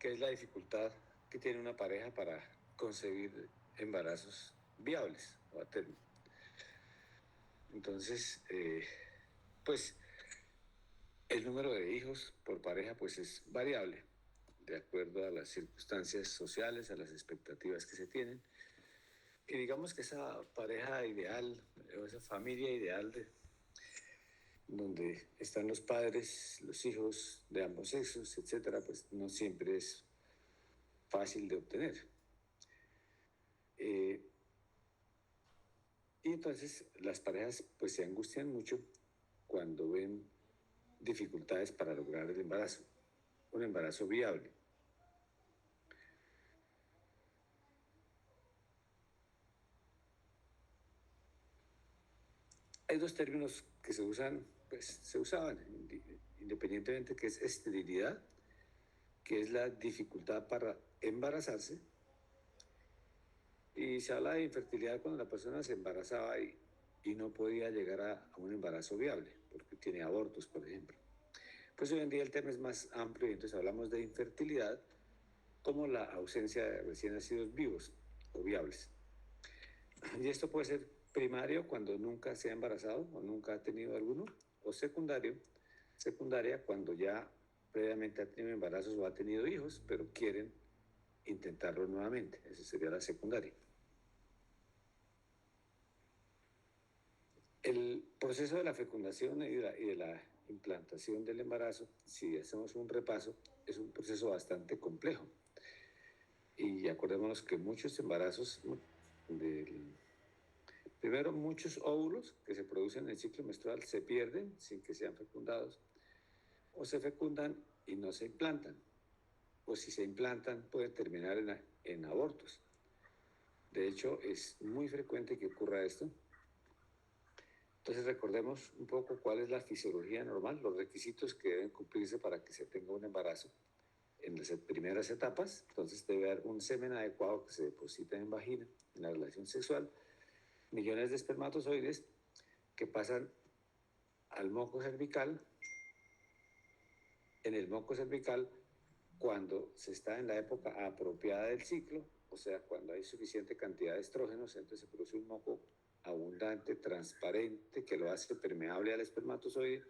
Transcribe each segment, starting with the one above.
¿Qué es la dificultad que tiene una pareja para concebir embarazos viables o a término? Entonces, pues el número de hijos por pareja pues es variable de acuerdo a las circunstancias sociales, a las expectativas que se tienen. Y digamos que esa pareja ideal o esa familia ideal donde están los padres, los hijos de ambos sexos, etcétera, pues no siempre es fácil de obtener. Y entonces las parejas pues se angustian mucho cuando ven dificultades para lograr el embarazo, un embarazo viable. Hay dos términos que se usan, pues se usaban independientemente, que es esterilidad, que es la dificultad para embarazarse, y se habla de infertilidad cuando la persona se embarazaba y no podía llegar a un embarazo viable, porque tiene abortos, por ejemplo. Pues hoy en día el tema es más amplio y entonces hablamos de infertilidad como la ausencia de recién nacidos vivos o viables. Y esto puede ser primario cuando nunca se ha embarazado o nunca ha tenido alguno, o secundaria cuando ya previamente ha tenido embarazos o ha tenido hijos, pero quieren intentarlo nuevamente. Esa sería la secundaria. El proceso de la fecundación y de la implantación del embarazo, si hacemos un repaso, es un proceso bastante complejo. Y acordémonos que muchos embarazos, primero muchos óvulos que se producen en el ciclo menstrual se pierden sin que sean fecundados, o se fecundan y no se implantan, o si se implantan pueden terminar en abortos. De hecho, es muy frecuente que ocurra esto. Entonces recordemos un poco cuál es la fisiología normal, los requisitos que deben cumplirse para que se tenga un embarazo en las primeras etapas. Entonces debe haber un semen adecuado que se deposita en vagina, en la relación sexual, millones de espermatozoides que pasan al moco cervical. En el moco cervical, cuando se está en la época apropiada del ciclo, o sea, cuando hay suficiente cantidad de estrógenos, entonces se produce un moco abundante, transparente, que lo hace permeable al espermatozoide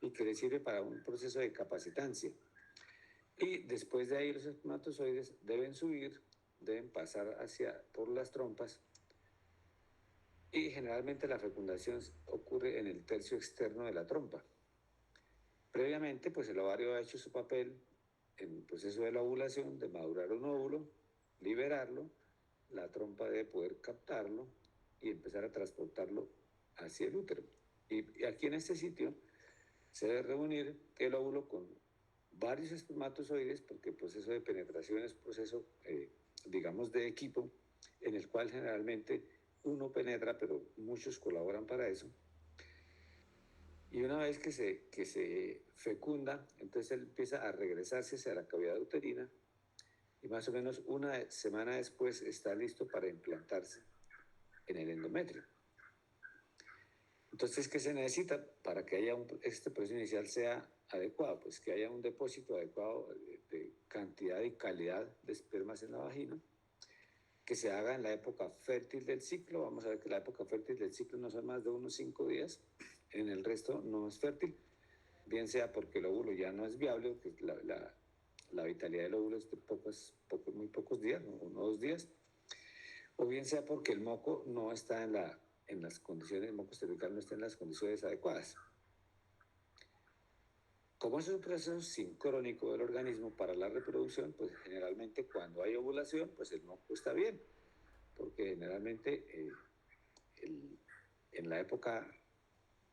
y que le sirve para un proceso de capacitancia. Y después de ahí los espermatozoides deben subir, deben pasar por las trompas, y generalmente la fecundación ocurre en el tercio externo de la trompa. Previamente, pues el ovario ha hecho su papel en el proceso de la ovulación, de madurar un óvulo, liberarlo, la trompa debe poder captarlo y empezar a transportarlo hacia el útero. Y aquí en este sitio se debe reunir el óvulo con varios espermatozoides, porque el proceso de penetración es un proceso, digamos, de equipo, en el cual generalmente uno penetra, pero muchos colaboran para eso. Y una vez que se fecunda, entonces él empieza a regresarse hacia la cavidad uterina y más o menos una semana después está listo para implantarse en el endometrio. Entonces, ¿qué se necesita para que este proceso inicial sea adecuado? Pues que haya un depósito adecuado de cantidad y calidad de espermas en la vagina, que se haga en la época fértil del ciclo. Vamos a ver que la época fértil del ciclo no son más de unos 5 días, en el resto no es fértil, bien sea porque el óvulo ya no es viable, porque la vitalidad del óvulo es de muy pocos días, 1 o 2 días, o bien sea porque el moco no está en las condiciones, el moco cervical no está en las condiciones adecuadas. Como es un proceso sincrónico del organismo para la reproducción, pues generalmente cuando hay ovulación, pues el moco está bien, porque generalmente en la época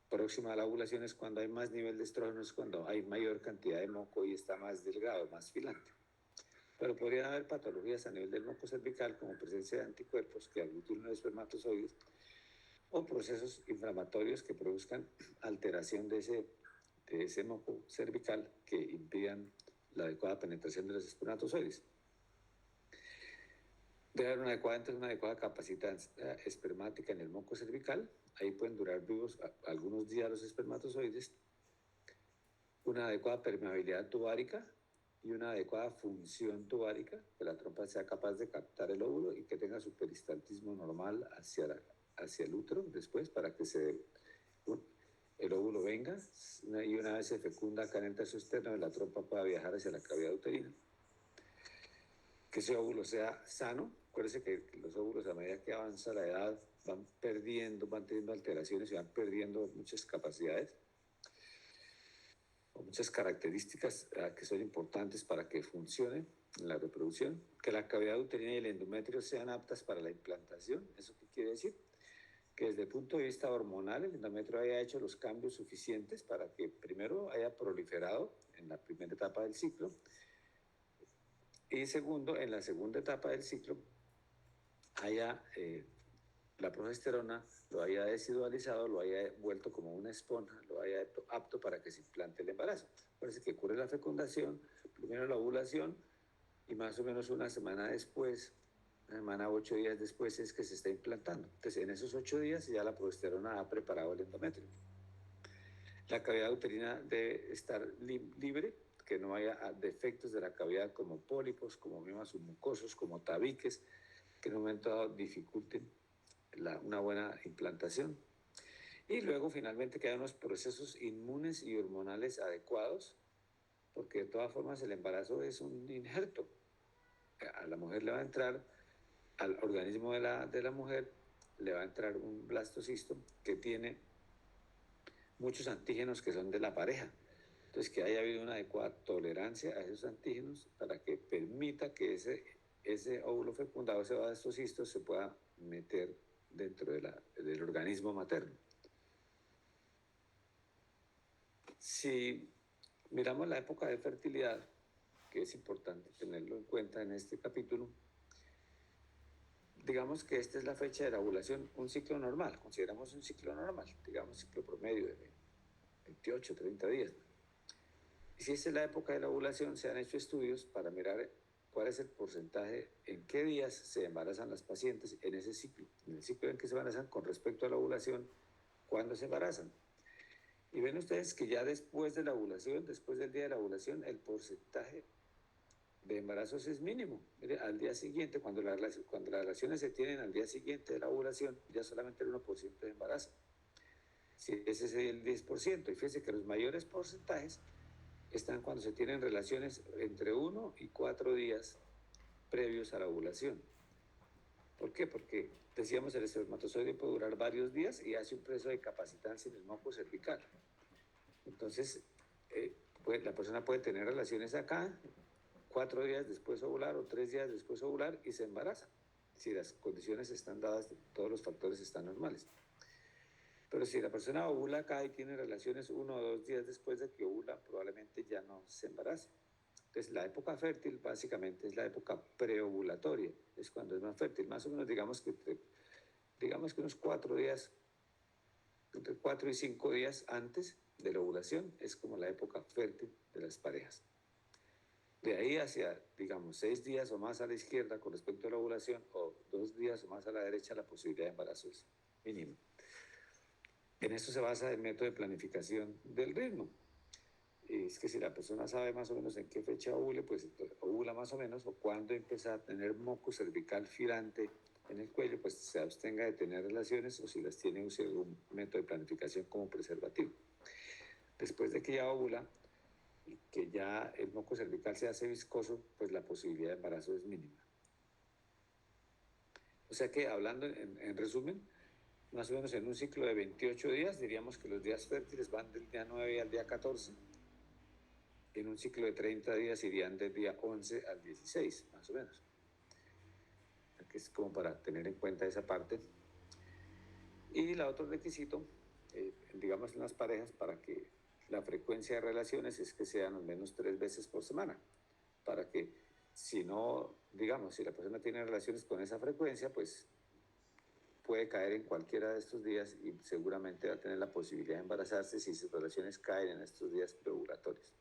próxima a la ovulación es cuando hay más nivel de estrógenos, cuando hay mayor cantidad de moco y está más delgado, más filante. Pero podrían haber patologías a nivel del moco cervical, como presencia de anticuerpos que aglutinen los espermatozoides, o procesos inflamatorios que produzcan alteración de ese moco cervical que impidan la adecuada penetración de los espermatozoides. Debe haber una adecuada capacidad espermática en el moco cervical. Ahí pueden durar vivos algunos días los espermatozoides. Una adecuada permeabilidad tubárica, y una adecuada función tubárica, que la trompa sea capaz de captar el óvulo y que tenga su peristaltismo normal hacia el útero después para que el óvulo venga y una vez se fecunda acá en el tercio externo de la trompa pueda viajar hacia la cavidad uterina. Que ese óvulo sea sano. Acuérdense que los óvulos a medida que avanza la edad van teniendo alteraciones y van perdiendo muchas capacidades o muchas características que son importantes para que funcione en la reproducción. Que la cavidad uterina y el endometrio sean aptas para la implantación. ¿Eso qué quiere decir? Que desde el punto de vista hormonal el endometrio haya hecho los cambios suficientes para que primero haya proliferado en la primera etapa del ciclo y segundo, en la segunda etapa del ciclo haya la progesterona lo haya desidualizado, lo haya vuelto como una esponja, lo haya apto para que se implante el embarazo. Parece que ocurre la fecundación, primero la ovulación y más o menos una semana después, una semana 8 días después es que se está implantando. Entonces en esos 8 días ya la progesterona ha preparado el endometrio. La cavidad uterina debe estar libre, que no haya defectos de la cavidad como pólipos, como miomas submucosos, como tabiques, que en un momento dado dificulten una buena implantación. Y luego finalmente que haya unos procesos inmunes y hormonales adecuados, porque de todas formas el embarazo es un injerto. A la mujer le va a entrar, al organismo de la mujer le va a entrar un blastocisto que tiene muchos antígenos que son de la pareja. Entonces, que haya habido una adecuada tolerancia a esos antígenos para que permita que ese óvulo fecundado, ese blastocisto, se pueda meter dentro del organismo materno. Si miramos la época de fertilidad, que es importante tenerlo en cuenta en este capítulo, digamos que esta es la fecha de la ovulación, un ciclo normal, consideramos un ciclo normal, digamos ciclo promedio de 28, 30 días. Y si esta es la época de la ovulación, se han hecho estudios para mirar cuál es el porcentaje, en qué días se embarazan las pacientes en ese ciclo, en el ciclo en que se embarazan con respecto a la ovulación, cuándo se embarazan. Y ven ustedes que ya después de la ovulación, después del día de la ovulación, el porcentaje de embarazos es mínimo. Mire, al día siguiente, cuando las relaciones se tienen al día siguiente de la ovulación, ya solamente el 1% de embarazo. Si ese es el 10%, y fíjense que los mayores porcentajes están cuando se tienen relaciones entre 1 y 4 días previos a la ovulación. ¿Por qué? Porque decíamos el espermatozoide puede durar varios días y hace un proceso de capacitancia en el moco cervical. Entonces, la persona puede tener relaciones acá, 4 días después ovular o 3 días después ovular y se embaraza. Si las condiciones están dadas, todos los factores están normales. Pero si la persona ovula acá y tiene relaciones 1 o 2 días después de que ovula, probablemente ya no se embarace. Entonces, la época fértil básicamente es la época preovulatoria, es cuando es más fértil. Más o menos digamos que unos 4 días, entre 4 y 5 días antes de la ovulación es como la época fértil de las parejas. De ahí hacia, digamos, 6 días o más a la izquierda con respecto a la ovulación o 2 días o más a la derecha, la posibilidad de embarazo es mínima. En eso se basa el método de planificación del ritmo. Es que si la persona sabe más o menos en qué fecha ovule, pues ovula más o menos, o cuándo empieza a tener moco cervical filante en el cuello, pues se abstenga de tener relaciones o si las tiene use un método de planificación como preservativo. Después de que ya ovula, que ya el moco cervical se hace viscoso, pues la posibilidad de embarazo es mínima. O sea que hablando en resumen, más o menos en un ciclo de 28 días, diríamos que los días fértiles van del día 9 al día 14. En un ciclo de 30 días irían del día 11 al 16, más o menos. Que es como para tener en cuenta esa parte. Y el otro requisito, digamos en las parejas, para que la frecuencia de relaciones es que sean al menos 3 veces por semana, para que si no, digamos, si la persona tiene relaciones con esa frecuencia, pues puede caer en cualquiera de estos días y seguramente va a tener la posibilidad de embarazarse si sus relaciones caen en estos días preovulatorios.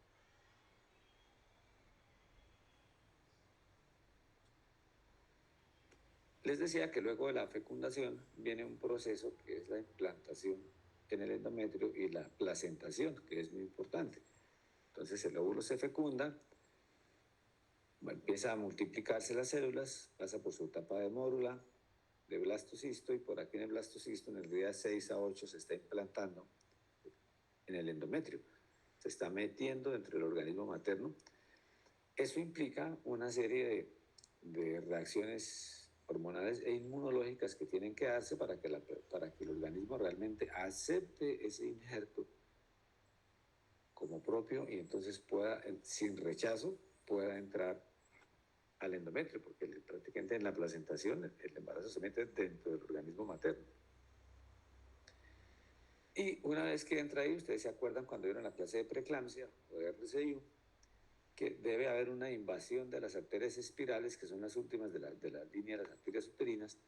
Les decía que luego de la fecundación viene un proceso que es la implantación en el endometrio y la placentación, que es muy importante. Entonces el óvulo se fecunda, empieza a multiplicarse las células, pasa por su etapa de mórula, de blastocisto, y por aquí en el blastocisto, en el día 6 a 8, se está implantando en el endometrio, se está metiendo dentro del organismo materno. Eso implica una serie de reacciones hormonales e inmunológicas que tienen que darse para que el organismo realmente acepte ese injerto como propio, y entonces pueda, sin rechazo, pueda entrar al endometrio, porque prácticamente en la placentación el embarazo se mete dentro del organismo materno. Y una vez que entra ahí, ustedes se acuerdan cuando vieron la clase de preeclampsia o de RCIU, que debe haber una invasión de las arterias espirales, que son las últimas de la línea de las arterias uterinas.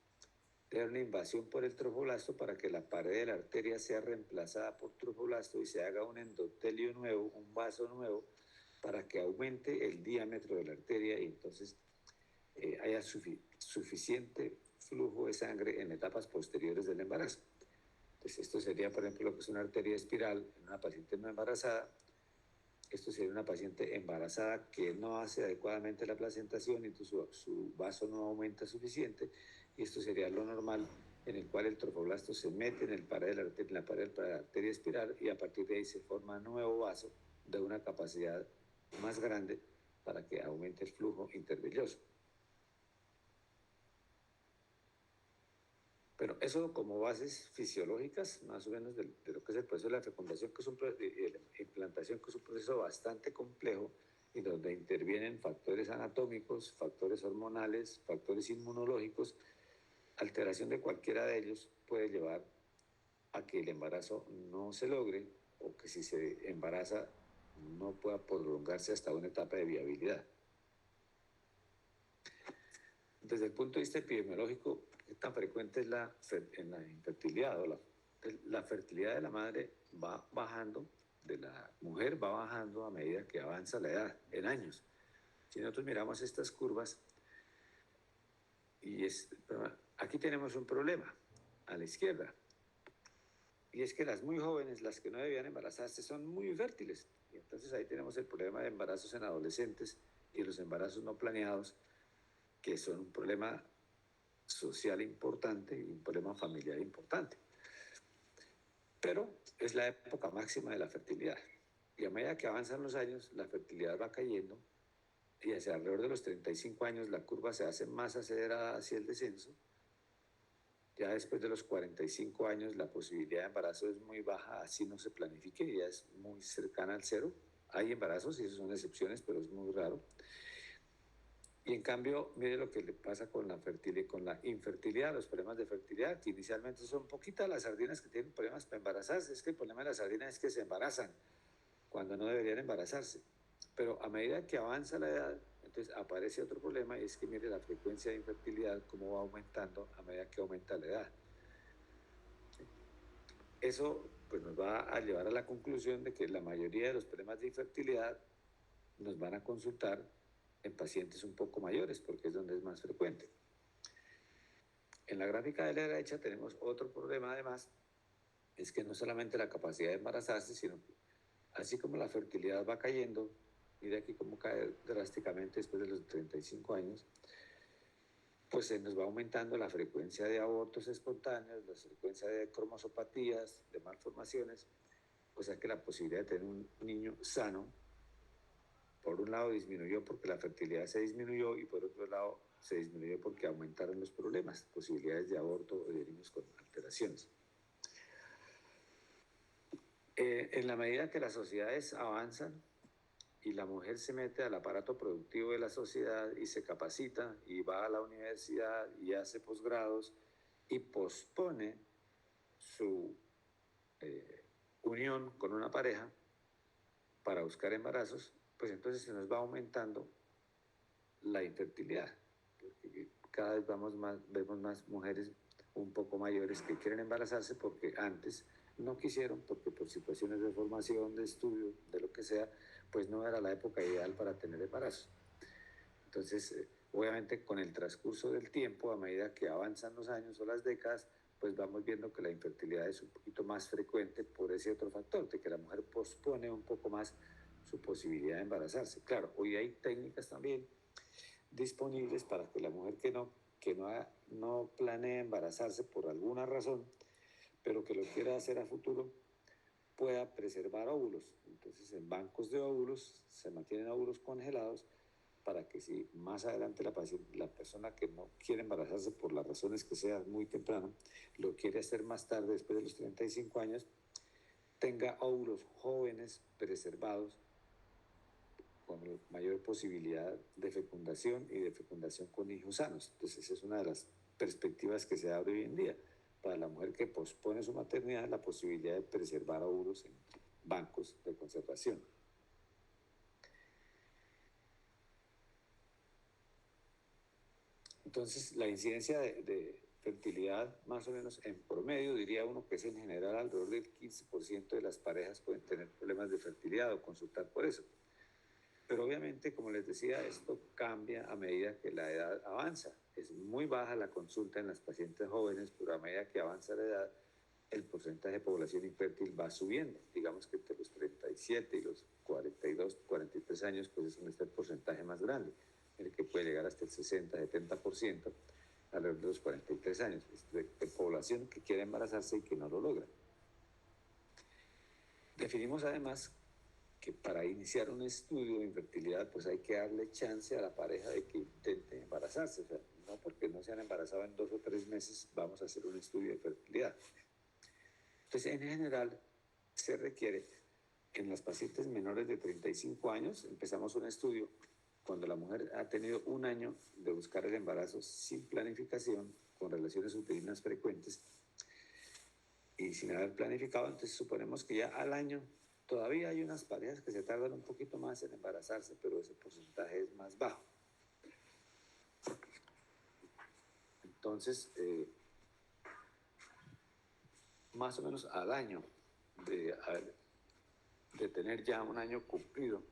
Debe haber una invasión por el trofoblasto para que la pared de la arteria sea reemplazada por trofoblasto y se haga un endotelio nuevo, un vaso nuevo, para que aumente el diámetro de la arteria y entonces haya suficiente flujo de sangre en etapas posteriores del embarazo. Entonces, esto sería, por ejemplo, lo que es una arteria espiral en una paciente no embarazada. Esto sería una paciente embarazada que no hace adecuadamente la placentación, y entonces su vaso no aumenta suficiente, y esto sería lo normal, en el cual el trofoblasto se mete en, en la pared de la arteria espiral, y a partir de ahí se forma un nuevo vaso de una capacidad más grande para que aumente el flujo intervelloso. Pero eso como bases fisiológicas, más o menos, de lo que es el proceso de la fecundación, que es la implantación, que es un proceso bastante complejo, y donde intervienen factores anatómicos, factores hormonales, factores inmunológicos. Alteración de cualquiera de ellos puede llevar a que el embarazo no se logre, o que si se embaraza no pueda prolongarse hasta una etapa de viabilidad. Desde el punto de vista epidemiológico, ¿qué tan frecuente es en la infertilidad? La fertilidad de la madre va bajando, de la mujer va bajando a medida que avanza la edad, en años. Si nosotros miramos estas curvas, aquí tenemos un problema a la izquierda, y es que las muy jóvenes, las que no debían embarazarse, son muy fértiles. Y entonces ahí tenemos el problema de embarazos en adolescentes y los embarazos no planeados, que son un problema social importante y un problema familiar importante. Pero es la época máxima de la fertilidad. Y a medida que avanzan los años, la fertilidad va cayendo, y hacia alrededor de los 35 años la curva se hace más acelerada hacia el descenso. Ya después de los 45 años la posibilidad de embarazo es muy baja, así no se planifique, ya es muy cercana al cero. Hay embarazos y esas son excepciones, pero es muy raro. Y en cambio, mire lo que le pasa con la infertilidad, los problemas de fertilidad, que inicialmente son poquitas las sardinas que tienen problemas para embarazarse. Es que el problema de las sardinas es que se embarazan cuando no deberían embarazarse. Pero a medida que avanza la edad, entonces aparece otro problema, y es que mire la frecuencia de infertilidad cómo va aumentando a medida que aumenta la edad. Eso pues nos va a llevar a la conclusión de que la mayoría de los problemas de infertilidad nos van a consultar en pacientes un poco mayores, porque es donde es más frecuente. En la gráfica de la derecha tenemos otro problema además, es que no solamente la capacidad de embarazarse, sino que así como la fertilidad va cayendo, mire aquí cómo cae drásticamente después de los 35 años, pues se nos va aumentando la frecuencia de abortos espontáneos, la frecuencia de cromosopatías, de malformaciones, o sea que la posibilidad de tener un niño sano, por un lado disminuyó porque la fertilidad se disminuyó, y por otro lado se disminuyó porque aumentaron los problemas, posibilidades de aborto de niños con alteraciones. En la medida que las sociedades avanzan y la mujer se mete al aparato productivo de la sociedad y se capacita y va a la universidad y hace posgrados y pospone su unión con una pareja para buscar embarazos, pues entonces se nos va aumentando la infertilidad, porque cada vez vemos más mujeres un poco mayores que quieren embarazarse porque antes no quisieron, porque por situaciones de formación, de estudio, de lo que sea, pues no era la época ideal para tener embarazos. Entonces, obviamente con el transcurso del tiempo, a medida que avanzan los años o las décadas, pues vamos viendo que la infertilidad es un poquito más frecuente por ese otro factor, de que la mujer pospone un poco más su posibilidad de embarazarse. Claro, hoy hay técnicas también disponibles para que la mujer no planea embarazarse por alguna razón, pero que lo quiera hacer a futuro, pueda preservar óvulos. Entonces, en bancos de óvulos se mantienen óvulos congelados para que si más adelante la persona que no quiere embarazarse por las razones que sea muy temprano, lo quiere hacer más tarde, después de los 35 años, tenga óvulos jóvenes preservados con mayor posibilidad de fecundación y de fecundación con hijos sanos. Entonces, esa es una de las perspectivas que se abre hoy en día para la mujer que pospone su maternidad, la posibilidad de preservar óvulos en bancos de conservación. Entonces, la incidencia de fertilidad, más o menos en promedio, diría uno que es en general alrededor del 15% de las parejas pueden tener problemas de fertilidad o consultar por eso. Pero obviamente, como les decía, esto cambia a medida que la edad avanza. Es muy baja la consulta en las pacientes jóvenes, pero a medida que avanza la edad, el porcentaje de población infértil va subiendo. Digamos que entre los 37 y los 42, 43 años, pues es donde está el porcentaje más grande, el que puede llegar hasta el 60, 70%, alrededor de los 43 años, de población que quiere embarazarse y que no lo logra. Definimos además que para iniciar un estudio de infertilidad, pues hay que darle chance a la pareja de que intente embarazarse. O sea, no porque no se han embarazado en 2 o 3 meses, vamos a hacer un estudio de fertilidad. Entonces, en general, se requiere que en las pacientes menores de 35 años, empezamos un estudio cuando la mujer ha tenido 1 año de buscar el embarazo sin planificación, con relaciones uterinas frecuentes y sin haber planificado. Entonces, suponemos que ya al año todavía hay unas parejas que se tardan un poquito más en embarazarse, pero ese porcentaje es más bajo. Entonces, más o menos al año de tener ya 1 año cumplido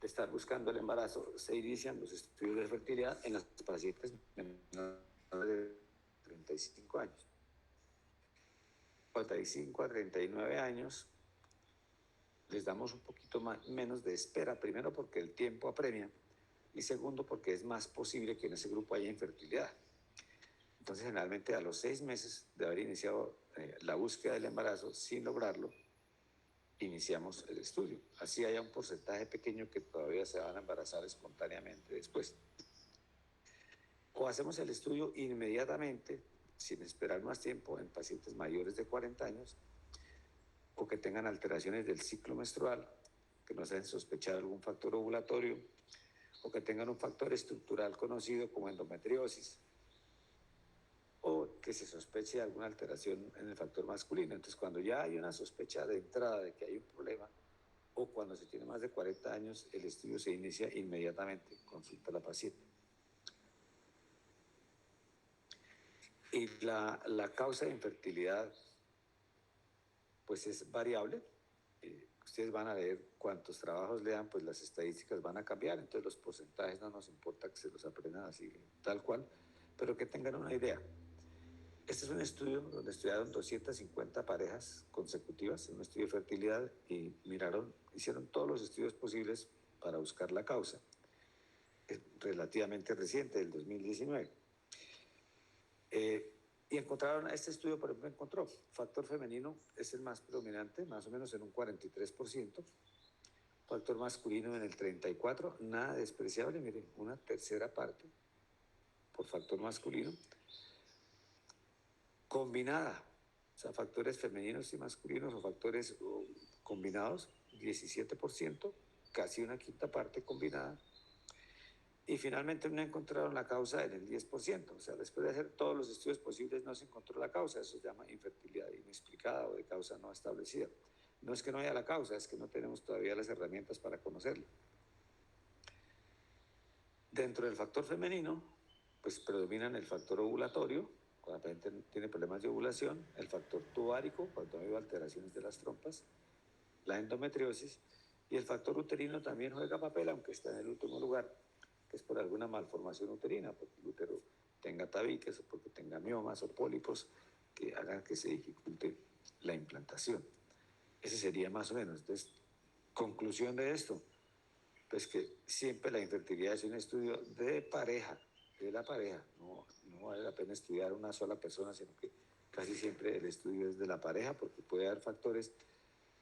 de estar buscando el embarazo, se inician los estudios de fertilidad en las pacientes menores de 35 años. 45 a 39 años les damos un poquito menos de espera, primero porque el tiempo apremia y segundo porque es más posible que en ese grupo haya infertilidad. Entonces, generalmente a los 6 meses de haber iniciado la búsqueda del embarazo sin lograrlo, iniciamos el estudio. Así haya un porcentaje pequeño que todavía se van a embarazar espontáneamente después. O hacemos el estudio inmediatamente, sin esperar más tiempo, en pacientes mayores de 40 años o que tengan alteraciones del ciclo menstrual, que nos hacen sospechar algún factor ovulatorio, o que tengan un factor estructural conocido como endometriosis, o que se sospeche de alguna alteración en el factor masculino. Entonces, cuando ya hay una sospecha de entrada de que hay un problema, o cuando se tiene más de 40 años, el estudio se inicia inmediatamente, consulta a la paciente. Y la causa de infertilidad, pues es variable. Ustedes van a leer cuántos trabajos lean, pues las estadísticas van a cambiar, entonces los porcentajes no nos importa que se los aprendan así, tal cual, pero que tengan una idea. Este es un estudio donde estudiaron 250 parejas consecutivas, un estudio de fertilidad, y hicieron todos los estudios posibles para buscar la causa. Es relativamente reciente, del 2019. Y encontraron, este estudio, por ejemplo, encontró factor femenino es el más predominante, más o menos en un 43%, factor masculino en el 34%, nada despreciable, miren, una tercera parte por factor masculino, combinada, o sea, factores femeninos y masculinos o factores combinados, 17%, casi una quinta parte combinada. Y finalmente no encontraron la causa en el 10%, o sea, después de hacer todos los estudios posibles no se encontró la causa. Eso se llama infertilidad inexplicada o de causa no establecida. No es que no haya la causa, es que no tenemos todavía las herramientas para conocerla. Dentro del factor femenino, pues predominan el factor ovulatorio, cuando la paciente tiene problemas de ovulación, el factor tubárico, cuando hay alteraciones de las trompas, la endometriosis, y el factor uterino también juega papel, aunque está en el último lugar, que es por alguna malformación uterina, porque el útero tenga tabiques o porque tenga miomas o pólipos que hagan que se dificulte la implantación. Ese sería más o menos. Entonces, conclusión de esto, pues que siempre la infertilidad es un estudio de pareja, de la pareja, no vale la pena estudiar una sola persona, sino que casi siempre el estudio es de la pareja, porque puede haber factores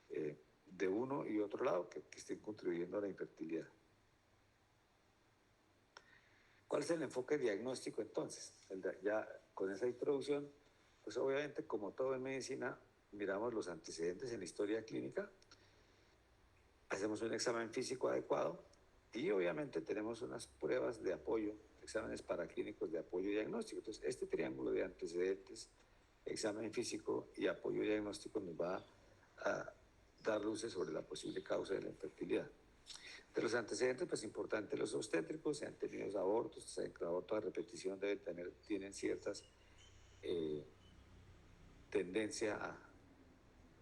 de uno y otro lado que estén contribuyendo a la infertilidad. ¿Cuál es el enfoque diagnóstico entonces? Ya con esa introducción, pues obviamente como todo en medicina, miramos los antecedentes en la historia clínica, hacemos un examen físico adecuado y obviamente tenemos unas pruebas de apoyo, exámenes paraclínicos de apoyo diagnóstico. Entonces, este triángulo de antecedentes, examen físico y apoyo diagnóstico nos va a dar luces sobre la posible causa de la infertilidad. De los antecedentes, pues importante los obstétricos, se han tenido abortos, abortos a repetición tienen ciertas tendencia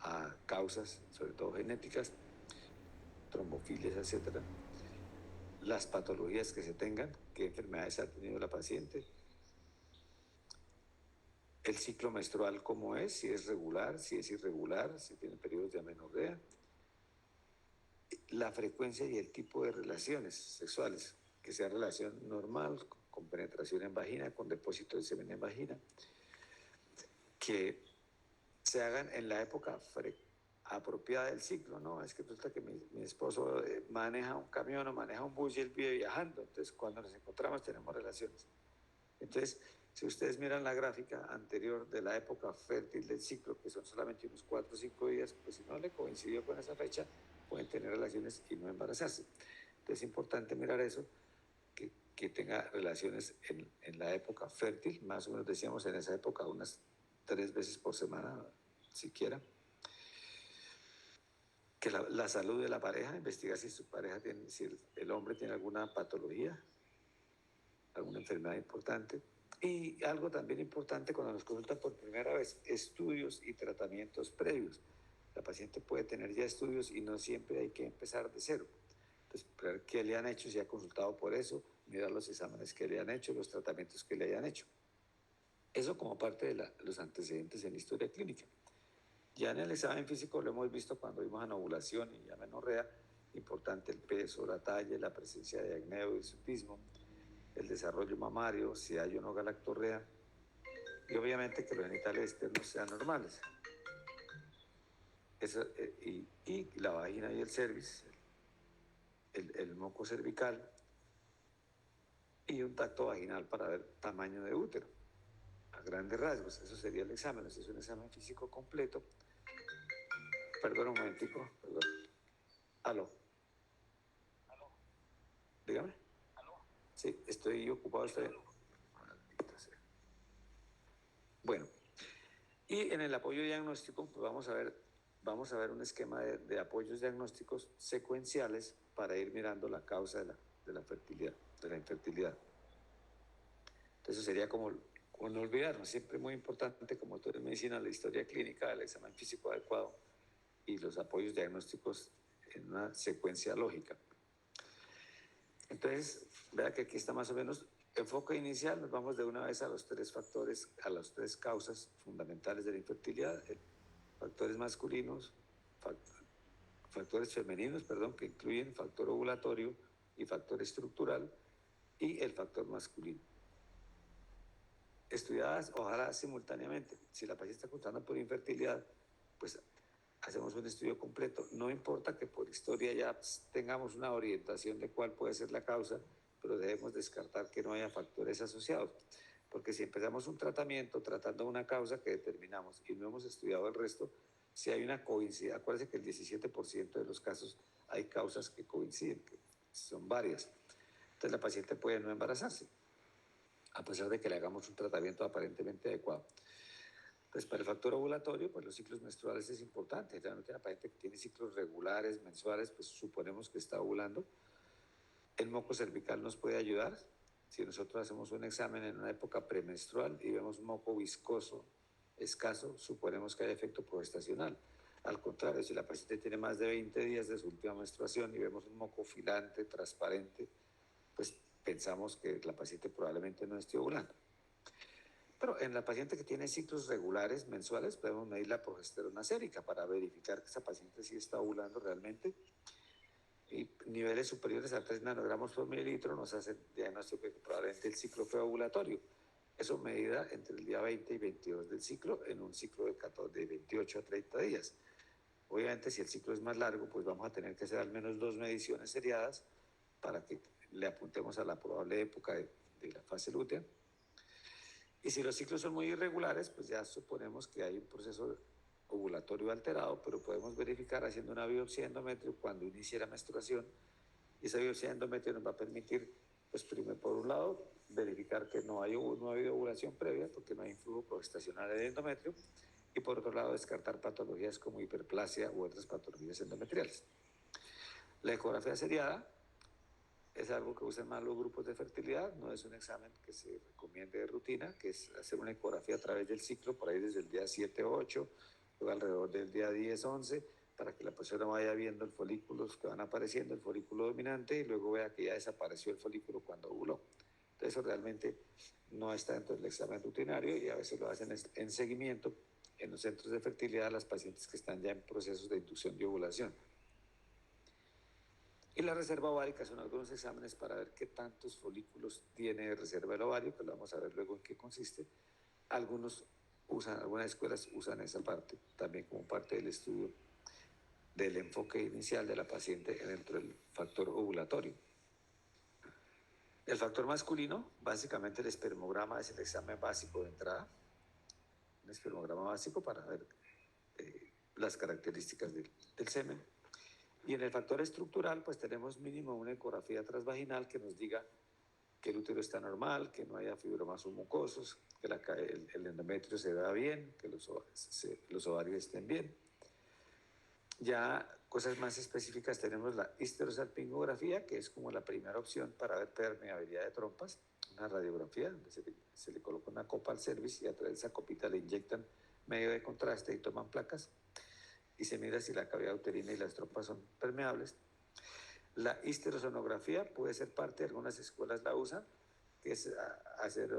a causas, sobre todo genéticas, trombofilias, etcétera. Las patologías que se tengan, qué enfermedades ha tenido la paciente, el ciclo menstrual cómo es, si es regular, si es irregular, si tiene periodos de amenorrea, la frecuencia y el tipo de relaciones sexuales, que sea relación normal, con penetración en vagina, con depósito de semen en vagina, que se hagan en la época apropiada del ciclo, ¿no? Es que resulta que mi esposo maneja un camión o maneja un bus y él vive viajando, entonces cuando nos encontramos tenemos relaciones. Entonces, si ustedes miran la gráfica anterior de la época fértil del ciclo, que son solamente unos 4 o 5 días, pues si no le coincidió con esa fecha, pueden tener relaciones y no embarazarse. Entonces es importante mirar eso, que tenga relaciones en la época fértil, más o menos decíamos en esa época unas 3 veces por semana, siquiera. Que la salud de la pareja, investigar si su pareja tiene, si el hombre tiene alguna patología, alguna enfermedad importante. Y algo también importante cuando nos consultan por primera vez, estudios y tratamientos previos. La paciente puede tener ya estudios y no siempre hay que empezar de cero. Entonces, ver qué le han hecho, si ha consultado por eso, mirar los exámenes que le han hecho, los tratamientos que le hayan hecho. Eso como parte de los antecedentes en la historia clínica. Ya en el examen físico lo hemos visto cuando vimos anovulación y amenorrea, importante el peso, la talla, la presencia de acné o hirsutismo, el desarrollo mamario, si hay o no galactorrea, y obviamente que los genitales externos sean normales. Eso, y la vagina y el cervix, el moco cervical, y un tacto vaginal para ver tamaño de útero, a grandes rasgos. Eso sería el examen, ese es un examen físico completo. Perdón un momentico, perdón. Aló. Dígame. Sí, estoy ocupado. Bueno, y en el apoyo diagnóstico, pues vamos a ver un esquema de apoyos diagnósticos secuenciales para ir mirando la causa de la fertilidad, de la infertilidad. Entonces sería como no olvidarnos, siempre muy importante, como todo en medicina, la historia clínica, el examen físico adecuado y los apoyos diagnósticos en una secuencia lógica. Entonces, vea que aquí está más o menos enfoque inicial, nos vamos de una vez a los 3 factores, a las 3 causas fundamentales de la infertilidad, factores masculinos, factores femeninos, perdón, que incluyen factor ovulatorio y factor estructural, y el factor masculino. Estudiadas, ojalá simultáneamente. Si la paciente está contando por infertilidad, pues hacemos un estudio completo. No importa que por historia ya tengamos una orientación de cuál puede ser la causa, pero debemos descartar que no haya factores asociados. Porque si empezamos un tratamiento tratando una causa que determinamos y no hemos estudiado el resto, si hay una coincidencia, acuérdense que el 17% de los casos hay causas que coinciden, que son varias. Entonces la paciente puede no embarazarse, a pesar de que le hagamos un tratamiento aparentemente adecuado. Pues para el factor ovulatorio, pues los ciclos menstruales es importante. Realmente la paciente que tiene ciclos regulares, mensuales, pues suponemos que está ovulando. El moco cervical nos puede ayudar. Si nosotros hacemos un examen en una época premenstrual y vemos moco viscoso, escaso, suponemos que hay efecto progestacional. Al contrario, si la paciente tiene más de 20 días de su última menstruación y vemos un moco filante, transparente, pues pensamos que la paciente probablemente no esté ovulando. Pero en la paciente que tiene ciclos regulares mensuales podemos medir la progesterona sérica para verificar que esa paciente sí está ovulando realmente. Y niveles superiores a 3 nanogramos por mililitro nos hacen diagnóstico de que probablemente el ciclo fue ovulatorio. Eso medida entre el día 20 y 22 del ciclo en un ciclo de 28 a 30 días. Obviamente, si el ciclo es más largo, pues vamos a tener que hacer al menos 2 mediciones seriadas para que le apuntemos a la probable época de la fase lútea. Y si los ciclos son muy irregulares, pues ya suponemos que hay un proceso ovulatorio alterado, pero podemos verificar haciendo una biopsia de endometrio cuando inicie la menstruación. Y esa biopsia de endometrio nos va a permitir, pues primero, por un lado, verificar que no ha habido ovulación previa, porque no hay influjo progestacional en el endometrio, y por otro lado, descartar patologías como hiperplasia u otras patologías endometriales. La ecografía seriada es algo que usan más los grupos de fertilidad, no es un examen que se recomiende de rutina, que es hacer una ecografía a través del ciclo, por ahí desde el día 7 o 8, luego alrededor del día 10 o 11, para que la persona vaya viendo los folículos que van apareciendo, el folículo dominante, y luego vea que ya desapareció el folículo cuando ovuló. Entonces, eso realmente no está dentro del examen rutinario y a veces lo hacen en seguimiento en los centros de fertilidad a las pacientes que están ya en procesos de inducción de ovulación. Y la reserva ovárica son algunos exámenes para ver qué tantos folículos tiene reserva el ovario, que lo vamos a ver luego en qué consiste. Algunas escuelas usan esa parte también como parte del estudio del enfoque inicial de la paciente dentro del factor ovulatorio. El factor masculino, básicamente el espermograma es el examen básico de entrada, un espermograma básico para ver las características del semen. Y en el factor estructural, pues tenemos mínimo una ecografía transvaginal que nos diga que el útero está normal, que no haya fibromas o mucosos, que el endometrio se vea bien, que los ovarios estén bien. Ya cosas más específicas tenemos la histerosalpingografía, que es como la primera opción para ver permeabilidad de trompas, una radiografía donde se le coloca una copa al cervix y a través de esa copita le inyectan medio de contraste y toman placas y se mira si la cavidad uterina y las trompas son permeables. La histerosonografía puede ser parte, de algunas escuelas la usan, que es hacer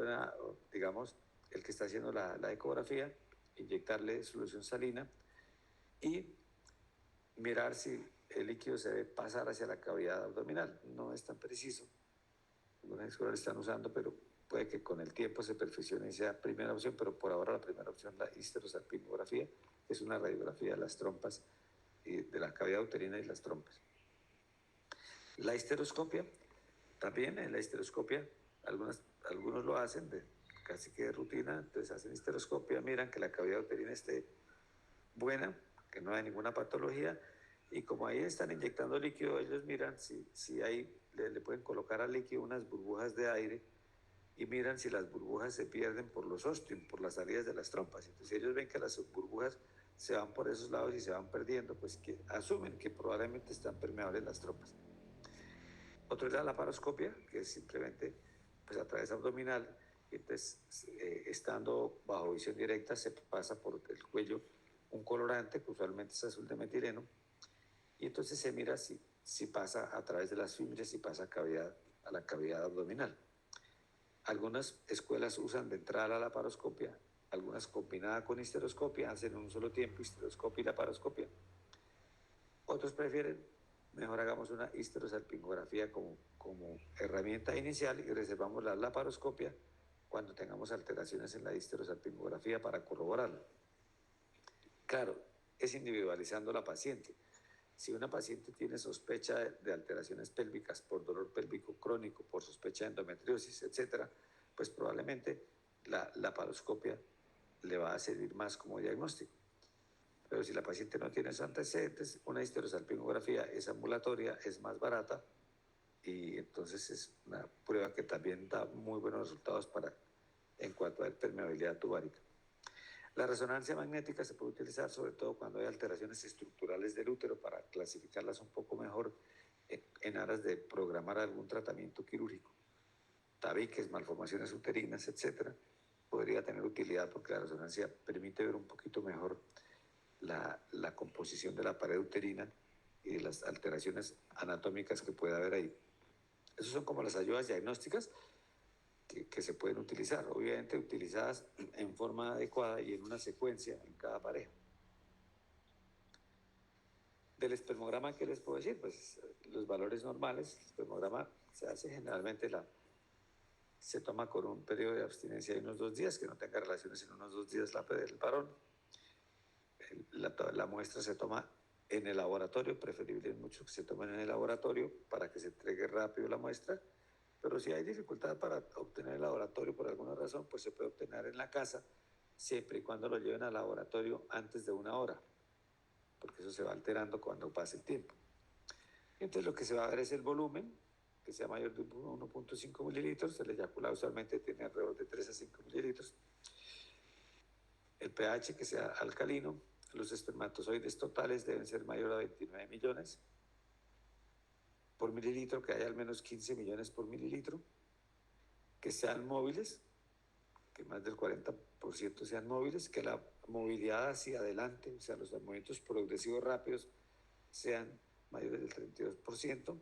digamos, el que está haciendo la ecografía, inyectarle solución salina y mirar si el líquido se debe pasar hacia la cavidad abdominal. No es tan preciso, algunas escuelas lo están usando, pero puede que con el tiempo se perfeccione y sea primera opción, pero por ahora la primera opción es la histerosalpingografía, que es una radiografía de las trompas, y de la cavidad uterina y las trompas. La histeroscopia, también en la histeroscopia, algunos lo hacen casi que de rutina, entonces hacen histeroscopia, miran que la cavidad uterina esté buena, que no hay ninguna patología, y como ahí están inyectando líquido, ellos miran si ahí le pueden colocar al líquido unas burbujas de aire y miran si las burbujas se pierden por los ostium, por las salidas de las trompas. Entonces, si ellos ven que las burbujas se van por esos lados y se van perdiendo, pues que asumen que probablemente están permeables las trompas. Otro es la laparoscopia, que es simplemente pues, a través abdominal, y entonces estando bajo visión directa se pasa por el cuello un colorante, que usualmente es azul de metileno, y entonces se mira si pasa a través de las fibras, si pasa a la cavidad abdominal. Algunas escuelas usan de entrada la laparoscopia, algunas combinada con histeroscopia, hacen en un solo tiempo histeroscopia y laparoscopia. Otros prefieren, mejor hagamos una histerosalpingografía como herramienta inicial y reservamos la laparoscopia cuando tengamos alteraciones en la histerosalpingografía para corroborarlo. Claro, es individualizando la paciente. Si una paciente tiene sospecha de alteraciones pélvicas por dolor pélvico crónico, por sospecha de endometriosis, etc., pues probablemente la laparoscopia le va a servir más como diagnóstico. Pero si la paciente no tiene esos antecedentes, una histerosalpingografía es ambulatoria, es más barata y entonces es una prueba que también da muy buenos resultados en cuanto a permeabilidad tubárica. La resonancia magnética se puede utilizar sobre todo cuando hay alteraciones estructurales del útero para clasificarlas un poco mejor en aras de programar algún tratamiento quirúrgico. Tabiques, malformaciones uterinas, etc. Podría tener utilidad porque la resonancia permite ver un poquito mejor la composición de la pared uterina y de las alteraciones anatómicas que puede haber ahí. Esas son como las ayudas diagnósticas que se pueden utilizar, obviamente utilizadas en forma adecuada y en una secuencia en cada pareja. Del espermograma, ¿qué les puedo decir? Pues los valores normales, el espermograma se hace generalmente, se toma con un periodo de abstinencia de unos 2 días, que no tenga relaciones en unos 2 días el varón. La muestra se toma en el laboratorio, preferible mucho que se tomen en el laboratorio para que se entregue rápido la muestra, pero si hay dificultad para obtener el laboratorio por alguna razón, pues se puede obtener en la casa, siempre y cuando lo lleven al laboratorio antes de 1 hora, porque eso se va alterando cuando pase el tiempo. Entonces lo que se va a ver es el volumen, que sea mayor de 1.5 mililitros, el eyaculado usualmente tiene alrededor de 3 a 5 mililitros, el pH que sea alcalino, los espermatozoides totales deben ser mayor a 29 millones por mililitro, que haya al menos 15 millones por mililitro, que sean móviles, que más del 40% sean móviles, que la movilidad hacia adelante, o sea, los movimientos progresivos rápidos, sean mayores del 32%,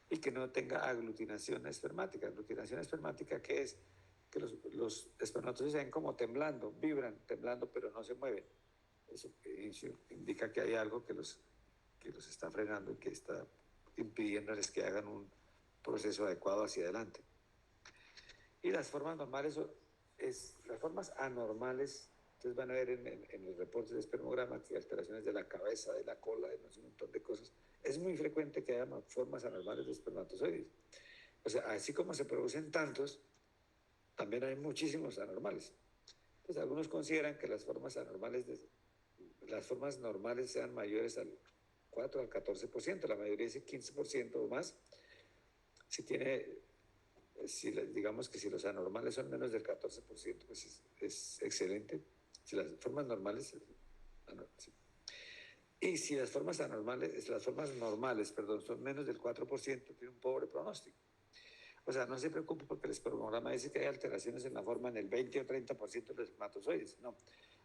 y que no tenga aglutinación espermática. Aglutinación espermática, ¿qué es? Que los espermatozoides se ven como temblando, vibran temblando, pero no se mueven. Eso indica que hay algo que los está frenando y que está impidiéndoles que hagan un proceso adecuado hacia adelante. Y las formas normales, las formas anormales, ustedes van a ver en los reportes de espermograma que hay alteraciones de la cabeza, de la cola, de un montón de cosas. Es muy frecuente que haya formas anormales de espermatozoides. O sea, así como se producen tantos, también hay muchísimos anormales. Pues algunos consideran que las formas normales sean mayores al 4 al 14%, la mayoría dice 15% o más. Digamos que si los anormales son menos del 14%, pues es excelente. Si las formas normales, sí. Y si las formas normales, son menos del 4%, tiene un pobre pronóstico. O sea, no se preocupe porque el espermograma dice que hay alteraciones en la forma en el 20 o 30% de los espermatozoides. No,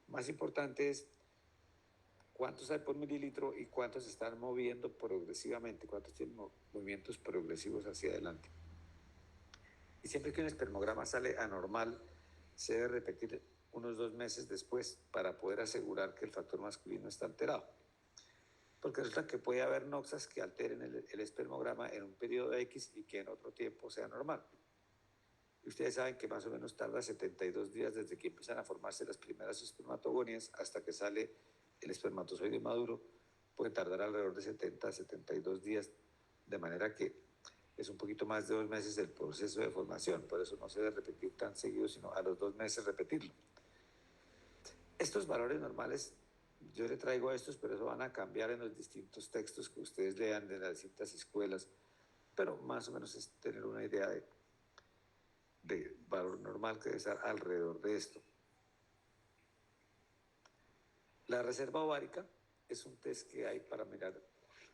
más importante es cuántos hay por mililitro y cuántos se están moviendo progresivamente, cuántos tienen movimientos progresivos hacia adelante. Y siempre que un espermograma sale anormal, se debe repetir unos 2 meses después para poder asegurar que el factor masculino está alterado. Porque resulta que puede haber noxas que alteren el espermograma en un periodo X y que en otro tiempo sea normal. Y ustedes saben que más o menos tarda 72 días desde que empiezan a formarse las primeras espermatogonias hasta que sale el espermatozoide maduro. Puede tardar alrededor de 70 a 72 días, de manera que es un poquito más de 2 meses el proceso de formación. Por eso no se debe repetir tan seguido, sino a los 2 meses repetirlo. Estos valores normales, yo le traigo estos, pero eso van a cambiar en los distintos textos que ustedes lean de las distintas escuelas, pero más o menos es tener una idea de valor normal que debe estar alrededor de esto. La reserva ovárica es un test que hay para mirar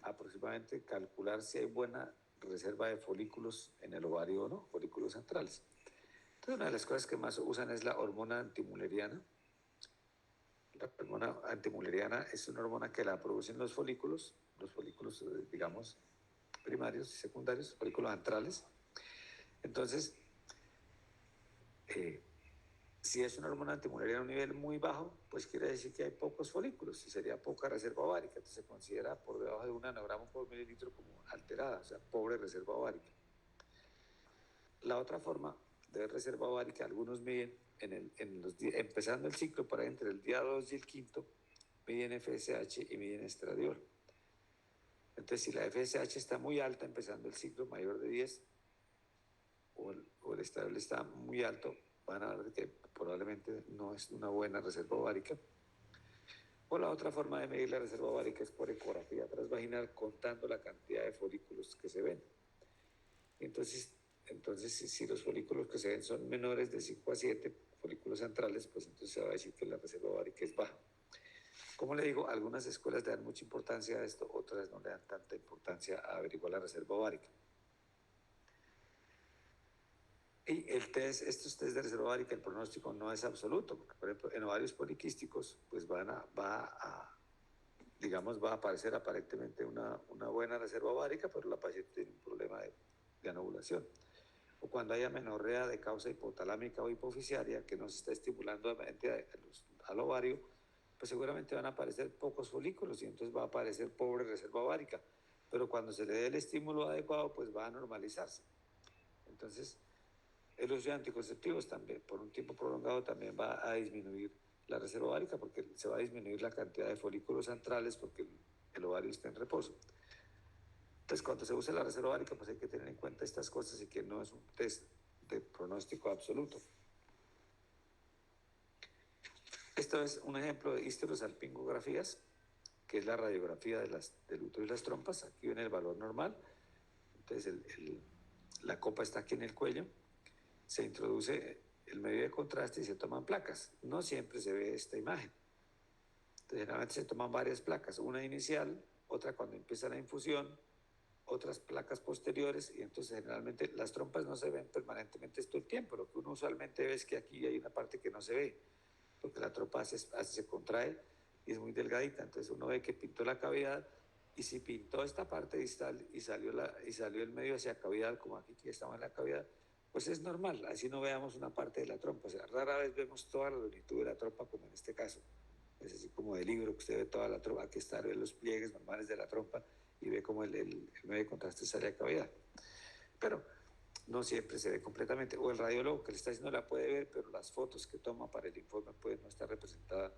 aproximadamente, calcular si hay buena reserva de folículos en el ovario o no, folículos centrales. Entonces, una de las cosas que más usan es la hormona antimuleriana. La hormona antimuleriana es una hormona que la producen los folículos, digamos, primarios y secundarios, folículos antrales. Entonces, si es una hormona antimuleriana a un nivel muy bajo, pues quiere decir que hay pocos folículos y sería poca reserva ovárica. Entonces se considera por debajo de 1 nanogramo por mililitro como alterada, o sea, pobre reserva ovárica. La otra forma de reserva ovárica, algunos miden empezando el ciclo, para entre el día 2 y el quinto, miden FSH y miden estradiol. Entonces, si la FSH está muy alta empezando el ciclo, mayor de 10, o el estradiol está muy alto, van a ver que probablemente no es una buena reserva ovárica. O la otra forma de medir la reserva ovárica es por ecografía transvaginal, contando la cantidad de folículos que se ven. Entonces si los folículos que se ven son menores de 5 a 7 folículos centrales, pues entonces se va a decir que la reserva ovárica es baja. Como le digo, algunas escuelas le dan mucha importancia a esto, otras no le dan tanta importancia a averiguar la reserva ovárica. Y estos test de reserva ovárica, el pronóstico no es absoluto, porque por ejemplo en ovarios poliquísticos pues va a aparecer aparentemente una buena reserva ovárica, pero la paciente tiene un problema de anovulación. O cuando haya amenorrea de causa hipotalámica o hipoficiaria que no se está estimulando al ovario, pues seguramente van a aparecer pocos folículos y entonces va a aparecer pobre reserva ovárica. Pero cuando se le dé el estímulo adecuado, pues va a normalizarse. Entonces, el uso de anticonceptivos también, por un tiempo prolongado, también va a disminuir la reserva ovárica porque se va a disminuir la cantidad de folículos antrales porque el ovario está en reposo. Entonces, cuando se usa la reserva ovárica, pues hay que tener en cuenta estas cosas y que no es un test de pronóstico absoluto. Esto es un ejemplo de histerosalpingografías, que es la radiografía del útero y las trompas. Aquí viene el valor normal. Entonces, la copa está aquí en el cuello. Se introduce el medio de contraste y se toman placas. No siempre se ve esta imagen. Entonces, generalmente se toman varias placas, una inicial, otra cuando empieza la infusión, otras placas posteriores, y entonces generalmente las trompas no se ven permanentemente todo el tiempo. Lo que uno usualmente ve es que aquí hay una parte que no se ve, porque la trompa se contrae y es muy delgadita. Entonces uno ve que pintó la cavidad, y si pintó esta parte distal y salió el medio hacia cavidad, como aquí que estamos en la cavidad, pues es normal, así no veamos una parte de la trompa. O sea, rara vez vemos toda la longitud de la trompa, como en este caso. Es así como de libro, que usted ve toda la trompa, aquí están los pliegues normales de la trompa y ve como el medio de contraste sale a cavidad. Pero no siempre se ve completamente. O el radiólogo que le está diciendo la puede ver, pero las fotos que toma para el informe pueden no estar representadas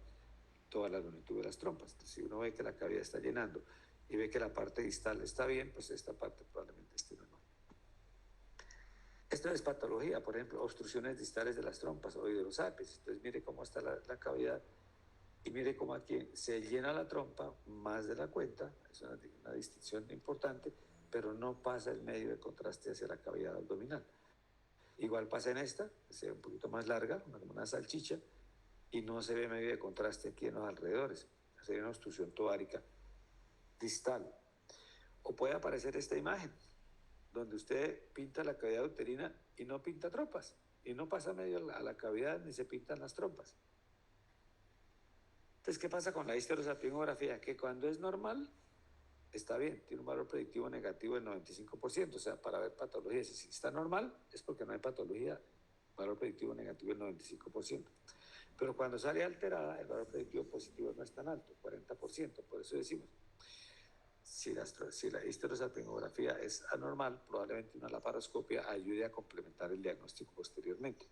toda la longitud de las trompas. Entonces, si uno ve que la cavidad está llenando y ve que la parte distal está bien, pues esta parte probablemente esté normal. Esto es patología, por ejemplo, obstrucciones distales de las trompas o hidrosalpis. Entonces, mire cómo está la cavidad y mire cómo aquí se llena la trompa más de la cuenta. Es una distinción importante, pero no pasa el medio de contraste hacia la cavidad abdominal. Igual pasa en esta, que se ve un poquito más larga, como una salchicha, y no se ve medio de contraste aquí en los alrededores. Se ve una obstrucción torácica distal. O puede aparecer esta imagen, donde usted pinta la cavidad uterina y no pinta trompas, y no pasa medio a la cavidad ni se pintan las trompas. Entonces, ¿qué pasa con la histerosalpingografía? Que cuando es normal, está bien, tiene un valor predictivo negativo del 95%, o sea, para ver patologías. Si está normal, es porque no hay patología, valor predictivo negativo del 95%. Pero cuando sale alterada, el valor predictivo positivo no es tan alto, 40%. Por eso decimos, si la histerosalpingografía es anormal, probablemente una laparoscopia ayude a complementar el diagnóstico posteriormente.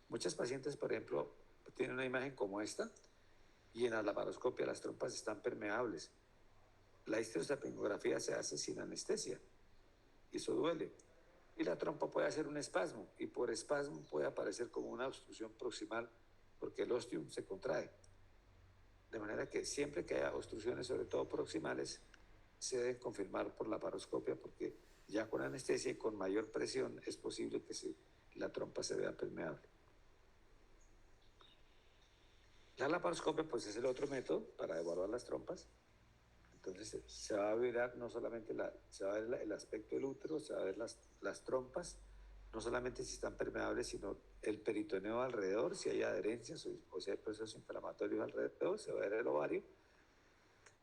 Muchas pacientes, por ejemplo, tienen una imagen como esta, y en la laparoscopia las trompas están permeables. La histerosalpingografía se hace sin anestesia, y eso duele. Y la trompa puede hacer un espasmo, y por espasmo puede aparecer como una obstrucción proximal, porque el ostium se contrae. De manera que siempre que haya obstrucciones, sobre todo proximales, se deben confirmar por laparoscopia, porque ya con anestesia y con mayor presión es posible que la trompa se vea permeable. La laparoscopia pues es el otro método para evaluar las trompas. Entonces se va a ver no solamente se va a ver el aspecto del útero, se va a ver las trompas, no solamente si están permeables, sino el peritoneo alrededor, si hay adherencias o si hay procesos inflamatorios alrededor, se va a ver el ovario.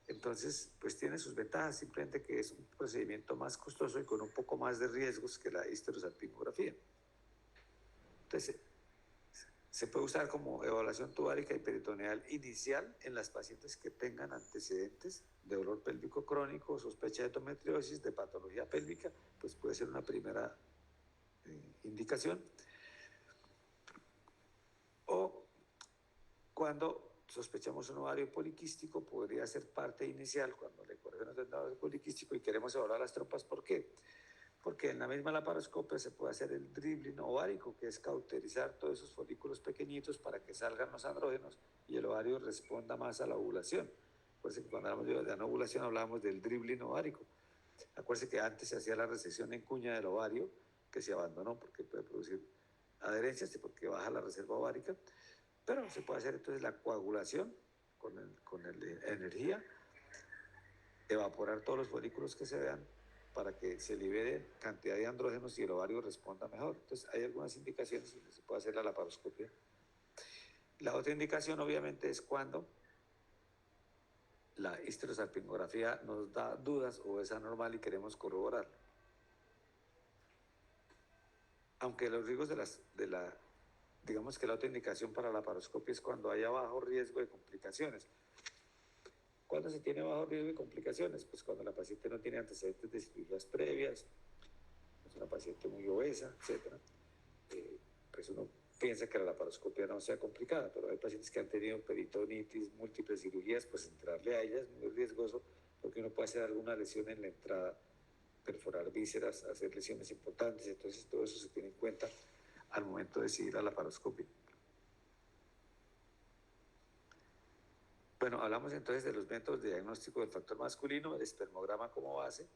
Entonces, pues tiene sus ventajas, simplemente que es un procedimiento más costoso y con un poco más de riesgos que la histerosalpingografía. Entonces, se puede usar como evaluación tubárica y peritoneal inicial en las pacientes que tengan antecedentes de dolor pélvico crónico, sospecha de endometriosis, de patología pélvica, pues puede ser una primera indicación. O cuando sospechamos un ovario poliquístico, podría ser parte inicial cuando le corresponde un ovario poliquístico y queremos evaluar las trompas. ¿Por qué? Porque en la misma laparoscopia se puede hacer el dribbling ovárico, que es cauterizar todos esos folículos pequeñitos para que salgan los andrógenos y el ovario responda más a la ovulación. Por eso cuando hablamos de anovulación hablamos del dribbling ovárico. Acuérdense que antes se hacía la resección en cuña del ovario, que se abandonó porque puede producir adherencias y porque baja la reserva ovárica, pero se puede hacer entonces la coagulación con energía, evaporar todos los folículos que se vean, para que se libere cantidad de andrógenos y el ovario responda mejor. Entonces hay algunas indicaciones donde se puede hacer la laparoscopia. La otra indicación obviamente es cuando la histerosalpingografía nos da dudas o es anormal y queremos corroborarlo. Aunque los riesgos de digamos que la otra indicación para la laparoscopia es cuando haya bajo riesgo de complicaciones. ¿Cuándo se tiene bajo riesgo de complicaciones? Pues cuando la paciente no tiene antecedentes de cirugías previas, es una paciente muy obesa, etc. Pues uno piensa que la laparoscopia no sea complicada, pero hay pacientes que han tenido peritonitis, múltiples cirugías, pues entrarle a ellas es muy riesgoso porque uno puede hacer alguna lesión en la entrada, perforar vísceras, hacer lesiones importantes, entonces todo eso se tiene en cuenta al momento de decidir la laparoscopia. Bueno, hablamos entonces de los métodos de diagnóstico del factor masculino, el espermograma como base,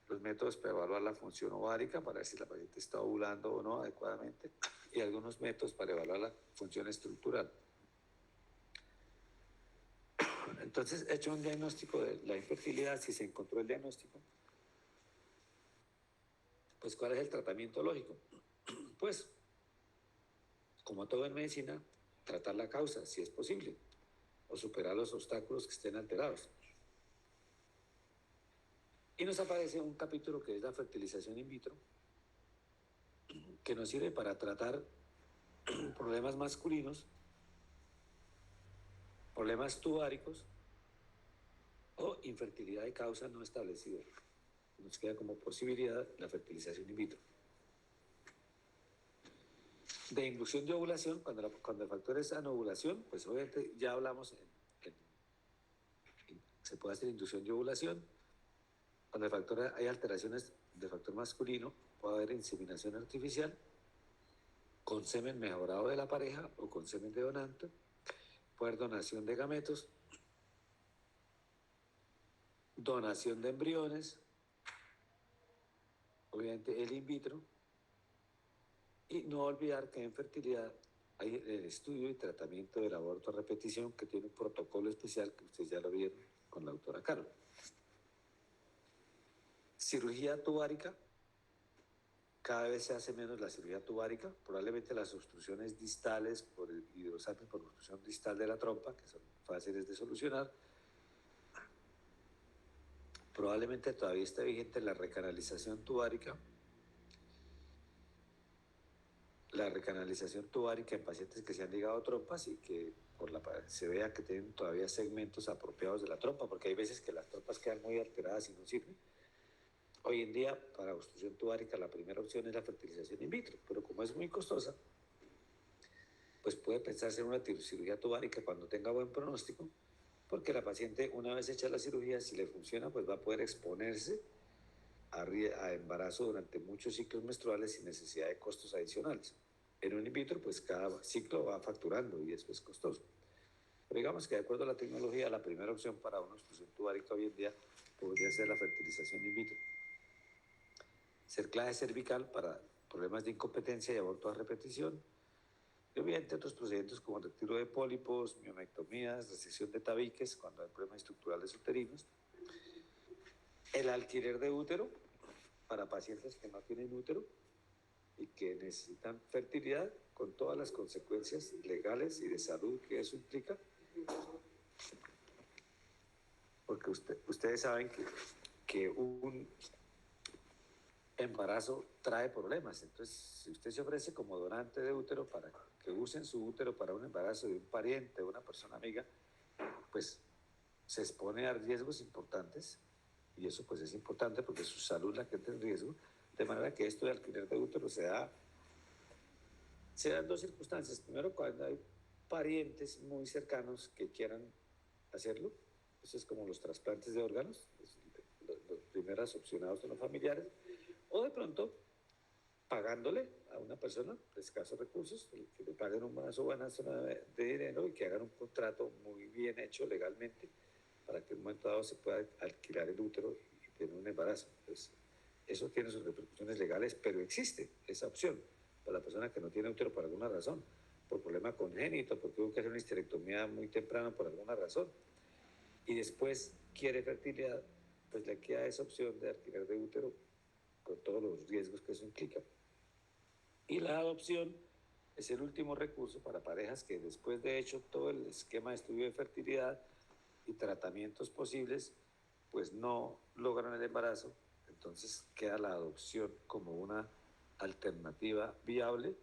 los métodos para evaluar la función ovárica, para ver si la paciente está ovulando o no adecuadamente, y algunos métodos para evaluar la función estructural. Entonces, hecho un diagnóstico de la infertilidad, si se encontró el diagnóstico, pues ¿cuál es el tratamiento lógico? Pues, como todo en medicina, tratar la causa, si es posible, o superar los obstáculos que estén alterados. Y nos aparece un capítulo que es la fertilización in vitro, que nos sirve para tratar problemas masculinos, problemas tubáricos o infertilidad de causa no establecida. Nos queda como posibilidad la fertilización in vitro. De inducción de ovulación, cuando el factor es anovulación, pues obviamente ya hablamos se puede hacer inducción de ovulación. Cuando el factor hay alteraciones del factor masculino, puede haber inseminación artificial con semen mejorado de la pareja o con semen de donante, puede haber donación de gametos, donación de embriones, obviamente el in vitro, y no olvidar que en fertilidad hay el estudio y tratamiento del aborto a repetición, que tiene un protocolo especial que ustedes ya lo vieron con la doctora Carol. Cirugía tubárica, cada vez se hace menos la cirugía tubárica, probablemente las obstrucciones distales por el hidrosalping, por obstrucción distal de la trompa, que son fáciles de solucionar. Probablemente todavía está vigente la recanalización tubárica. La recanalización tubárica en pacientes que se han ligado trompas y que se vea que tienen todavía segmentos apropiados de la trompa, porque hay veces que las trompas quedan muy alteradas y no sirven. Hoy en día, para obstrucción tubárica, la primera opción es la fertilización in vitro, pero como es muy costosa, pues puede pensarse en una cirugía tubárica cuando tenga buen pronóstico, porque la paciente, una vez hecha la cirugía, si le funciona, pues va a poder exponerse a embarazo durante muchos ciclos menstruales sin necesidad de costos adicionales. En un in vitro, pues cada ciclo va facturando y eso es costoso. Pero digamos que de acuerdo a la tecnología, la primera opción para una obstrucción tubárica hoy en día podría ser la fertilización in vitro. Cerclaje cervical para problemas de incompetencia y aborto a repetición. Y obviamente otros procedimientos como retiro de pólipos, miomectomías, resección de tabiques cuando hay problemas estructurales uterinos. El alquiler de útero para pacientes que no tienen útero y que necesitan fertilidad con todas las consecuencias legales y de salud que eso implica. Porque ustedes saben que un embarazo trae problemas. Entonces, si usted se ofrece como donante de útero para que usen su útero para un embarazo de un pariente, de una persona amiga, pues se expone a riesgos importantes y eso pues es importante porque es su salud la que entra en riesgo, de manera que esto de alquiler de útero se dan dos circunstancias. Primero, cuando hay parientes muy cercanos que quieran hacerlo, eso es como los trasplantes de órganos, los primeros opcionados son los familiares, o de pronto pagándole a una persona de escasos recursos, que le paguen una buena suma de dinero y que hagan un contrato muy bien hecho legalmente para que en un momento dado se pueda alquilar el útero y tener un embarazo. Entonces, eso tiene sus repercusiones legales, pero existe esa opción para la persona que no tiene útero por alguna razón, por problema congénito, porque tuvo que hacer una histerectomía muy temprano por alguna razón, y después quiere fertilidad, pues le queda esa opción de alquiler de útero con todos los riesgos que eso implica. Y la adopción es el último recurso para parejas que después de hecho todo el esquema de estudio de fertilidad y tratamientos posibles, pues no logran el embarazo, entonces queda la adopción como una alternativa viable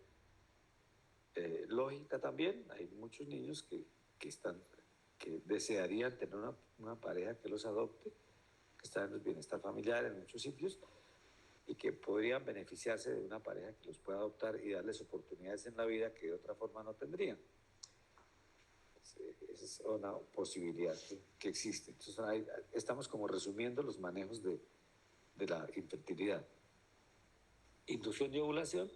lógica también. Hay muchos niños que desearían tener una pareja que los adopte, que están en el bienestar familiar en muchos sitios y que podrían beneficiarse de una pareja que los pueda adoptar y darles oportunidades en la vida que de otra forma no tendrían. Esa es una posibilidad que existe. Entonces, estamos como resumiendo los manejos de la infertilidad. Inducción y ovulación,